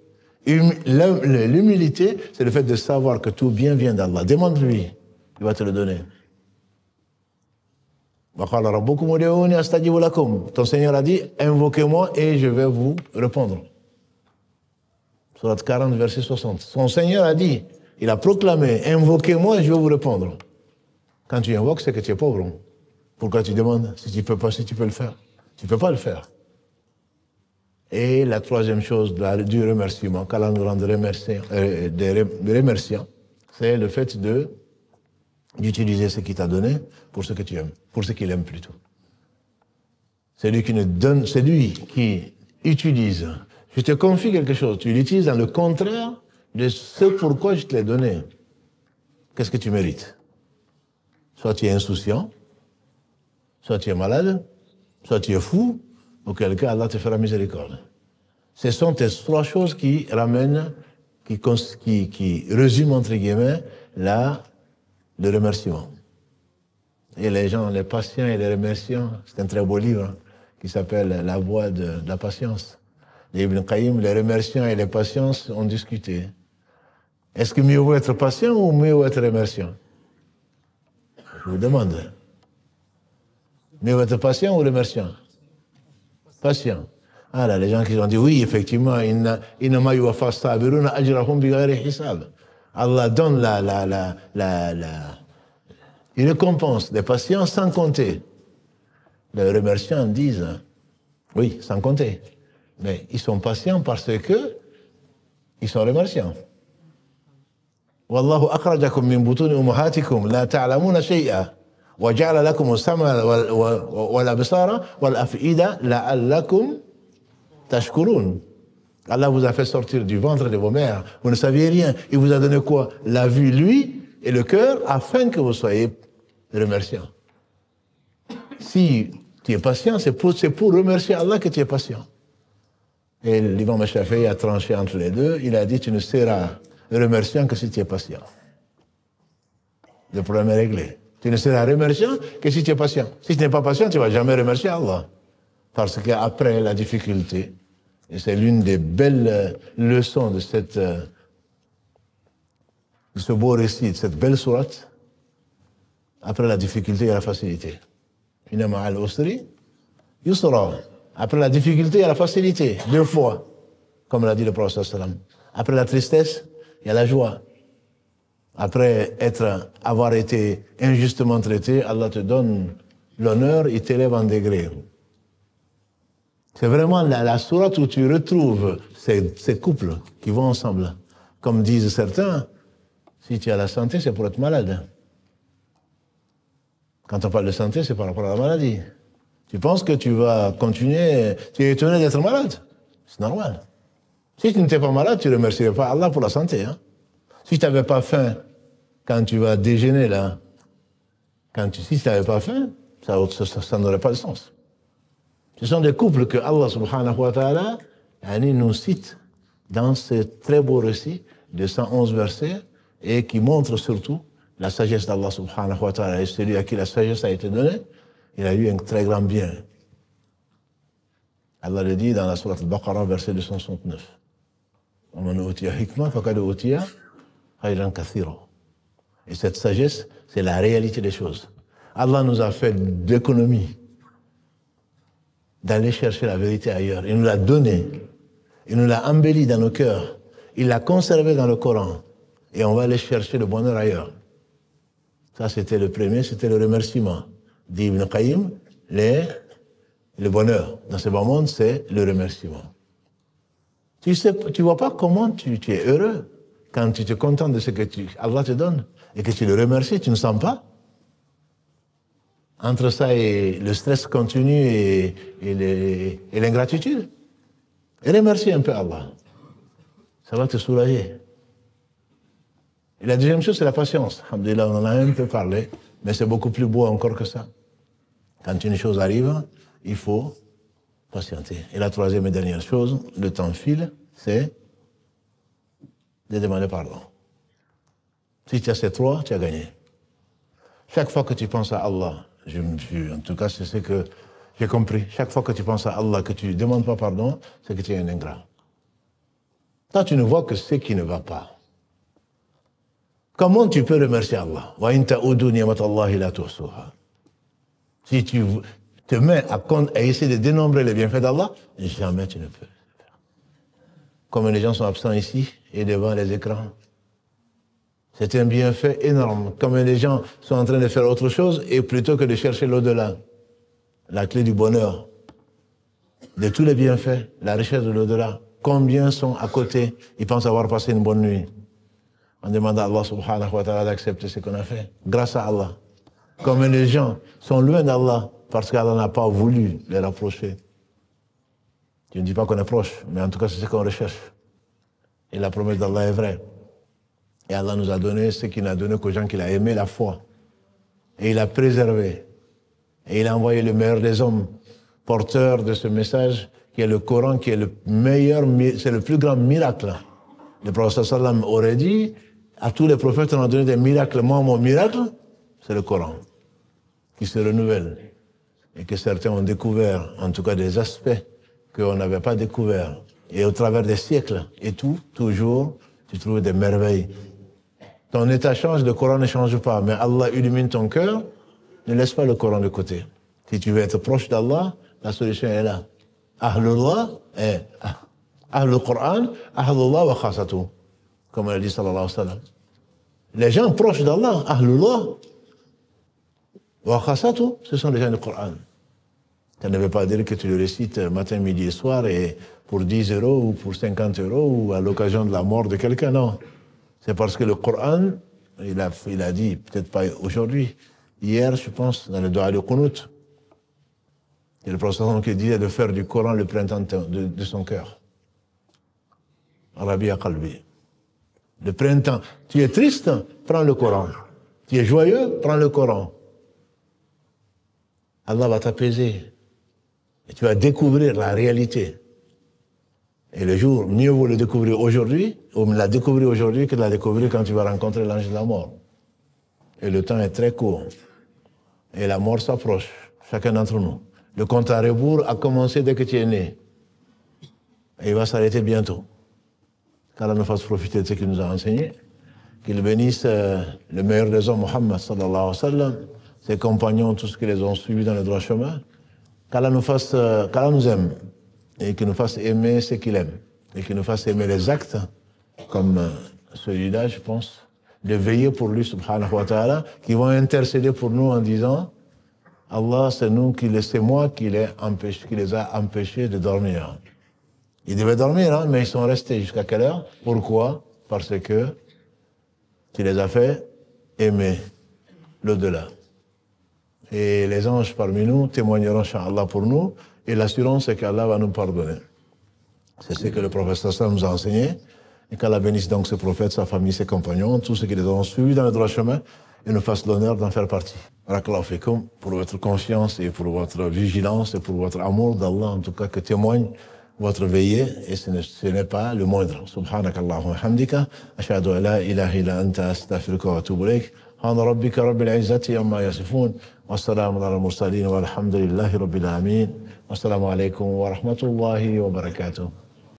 L'humilité, c'est le fait de savoir que tout bien vient d'Allah. Demande-lui, il va te le donner. Ton Seigneur a dit, invoquez-moi et je vais vous répondre. Surat 40, verset 60. Son Seigneur a dit, il a proclamé, invoquez-moi et je vais vous répondre. Quand tu invoques, c'est que tu es pauvre. Pourquoi tu demandes? Si tu peux pas, si tu peux le faire. Tu ne peux pas le faire. Et la troisième chose du remerciement, qu'Allah nous rend des remerciants, c'est le fait d'utiliser ce qu'il t'a donné pour ce que tu aimes, pour ce qu'il aime plutôt. C'est lui qui utilise. Je te confie quelque chose, tu l'utilises dans le contraire de ce pourquoi je te l'ai donné. Qu'est-ce que tu mérites? Soit tu es insouciant, soit tu es malade, soit tu es fou, auquel cas Allah te fera miséricorde. Ce sont ces trois choses qui ramènent, qui résument entre guillemets le remerciement. Et les gens, les patients et les remerciants, c'est un très beau livre qui s'appelle La voie de la patience. Ibn Qayyim, les remerciants et les patients ont discuté. Est-ce que mieux vaut être patient ou mieux vaut être remerciant? Je vous demande. Mieux vaut être patient ou remerciant? Patient. Ah là, les gens qui ont dit oui, effectivement, Allah donne il récompense les patients sans compter. Les remerciants disent oui, sans compter. Mais ils sont patients parce que ils sont remerciants. Wallahu akhrajakum min butuni ummahatikum la ta'lamuna shay'a wa ja'ala lakum as-sam'a wal absara wal af'ida la'allakum tashkurun. Allah vous a fait sortir du ventre de vos mères. Vous ne saviez rien. Il vous a donné quoi? La vue, lui, et le cœur, afin que vous soyez remerciants. Si tu es patient, c'est pour remercier Allah que tu es patient. Et l'imam Shafi'i a tranché entre les deux. Il a dit, tu ne seras remerciant que si tu es patient. Le problème est réglé. Tu ne seras remerciant que si tu es patient. Si tu n'es pas patient, tu ne vas jamais remercier Allah. Parce qu'après la difficulté, et c'est l'une des belles leçons de ce beau récit, de cette belle sourate, après la difficulté, il y a la facilité. Inna ma'al usri yusra. Après la difficulté, il y a la facilité, deux fois, comme l'a dit le prophète sallam. Après la tristesse, il y a la joie. Après avoir été injustement traité, Allah te donne l'honneur, il t'élève en degré. C'est vraiment la sourate où tu retrouves ces couples qui vont ensemble. Comme disent certains, si tu as la santé, c'est pour être malade. Quand on parle de santé, c'est par rapport à la maladie. Tu penses que tu vas continuer, tu es étonné d'être malade. C'est normal. Si tu n'étais pas malade, tu ne remercierais pas Allah pour la santé. Hein? Si tu n'avais pas faim, quand tu vas déjeuner là, si tu n'avais pas faim, ça n'aurait pas de sens. Ce sont des couples que Allah subhanahu wa ta'ala nous cite dans ce très beau récit de 111 versets et qui montre surtout la sagesse d'Allah subhanahu wa ta'ala. Et celui à qui la sagesse a été donnée, il a eu un très grand bien. Allah le dit dans la sourate Al-Baqarah, verset 269. Et cette sagesse, c'est la réalité des choses. Allah nous a fait d'économie d'aller chercher la vérité ailleurs. Il nous l'a donnée. Il nous l'a embellie dans nos cœurs. Il l'a conservée dans le Coran. Et on va aller chercher le bonheur ailleurs. Ça, c'était le premier, c'était le remerciement. Dit Ibn Qayyim, le bonheur dans ce bas monde, c'est le remerciement. Tu vois pas comment tu es heureux quand tu te contentes de ce que Allah te donne et que tu le remercies, tu ne sens pas? entre ça et le stress continu et l'ingratitude. Et remercie un peu Allah. Ça va te soulager. Et la deuxième chose, c'est la patience. Alhamdulillah, on en a un peu parlé, mais c'est beaucoup plus beau encore que ça. Quand une chose arrive, il faut patienter. Et la troisième et dernière chose, le temps file, c'est de demander pardon. Si tu as ces trois, tu as gagné. Chaque fois que tu penses à Allah, en tout cas c'est ce que j'ai compris, chaque fois que tu penses à Allah, que tu ne demandes pas pardon, c'est que tu es un ingrat. Quand tu ne vois que ce qui ne va pas, comment tu peux remercier Allah? Si tu te mets à essayer de dénombrer les bienfaits d'Allah, jamais tu ne peux le faire. Comme les gens sont absents ici et devant les écrans, c'est un bienfait énorme. Comme les gens sont en train de faire autre chose, et plutôt que de chercher l'au-delà, la clé du bonheur, de tous les bienfaits, la recherche de l'au-delà, combien sont à côté, ils pensent avoir passé une bonne nuit. On demande à Allah subhanahu wa ta'ala d'accepter ce qu'on a fait, grâce à Allah. Comme les gens sont loin d'Allah, parce qu'Allah n'a pas voulu les rapprocher. Je ne dis pas qu'on est proche, mais en tout cas c'est ce qu'on recherche. Et la promesse d'Allah est vraie. Et Allah nous a donné ce qu'il n'a donné qu'aux gens qu'il a aimé, la foi. Et il a préservé. Et il a envoyé le meilleur des hommes, porteur de ce message, qui est le Coran, qui est le meilleur, c'est le plus grand miracle. Le prophète sallam aurait dit, à tous les prophètes, on a donné des miracles. Moi, mon miracle, c'est le Coran, qui se renouvelle. Et que certains ont découvert, en tout cas des aspects qu'on n'avait pas découverts. Et au travers des siècles, et toujours, tu trouves des merveilles. Ton état change, le Coran ne change pas, mais Allah illumine ton cœur, ne laisse pas le Coran de côté. Si tu veux être proche d'Allah, la solution est là. Ahlullah est Ahlul Coran, Ahlullah wa khasatu. Comme on a dit sallallahu alayhi wa sallam. Les gens proches d'Allah, Ahlullah wa khasatu, ce sont les gens du Coran. Ça ne veut pas dire que tu le récites matin, midi et soir et pour 10 euros ou pour 50 euros ou à l'occasion de la mort de quelqu'un, non. C'est parce que le Coran, il a dit, peut-être pas aujourd'hui, hier, je pense, dans le Dua al-Qunut, il y a le prophète qui disait de faire du Coran le printemps de son cœur. Rabi'a qalbi. Le printemps. Tu es triste, prends le Coran. Tu es joyeux, prends le Coran. Allah va t'apaiser. Et tu vas découvrir la réalité. Et le jour, mieux vaut le découvrir aujourd'hui, ou la découvrir aujourd'hui que de la découvrir quand tu vas rencontrer l'ange de la mort. Et le temps est très court. Et la mort s'approche, chacun d'entre nous. Le compte à rebours a commencé dès que tu es né. Et il va s'arrêter bientôt. Qu'Allah nous fasse profiter de ce qu'il nous a enseigné. Qu'il bénisse le meilleur des hommes, Muhammad sallallahu alayhi wa sallam, ses compagnons, tous ceux qui les ont suivis dans le droit chemin. Qu'Allah nous aime. Et qu'il nous fasse aimer ce qu'il aime. Et qu'il nous fasse aimer les actes, comme celui-là, je pense, de veiller pour lui, subhanahu wa ta'ala, qui vont intercéder pour nous en disant, Allah, c'est moi qui les a empêchés de dormir. Ils devaient dormir, hein, mais ils sont restés jusqu'à quelle heure? Pourquoi? Parce que tu les as fait aimer l'au-delà. Et les anges parmi nous témoigneront, Inch'Allah, pour nous, et l'assurance c'est qu'Allah va nous pardonner. C'est ce que le prophète sallam nous a enseigné, et qu'Allah bénisse donc ce prophète, sa famille, ses compagnons, tous ceux qui les ont suivis dans le droit chemin, et nous fasse l'honneur d'en faire partie. Barakallahu fikum, pour votre confiance et pour votre vigilance et pour votre amour d'Allah, en tout cas, que témoigne votre veillée, et ce n'est pas le moindre. Subhanakallahumma wa hamdika, ashhadu an la ilaha illa anta astaghfiruka wa atubu ilayk. سبحان ربك رب العزة عما يصفون والسلام على المرسلين والحمد لله رب العالمين والسلام عليكم ورحمة الله وبركاته.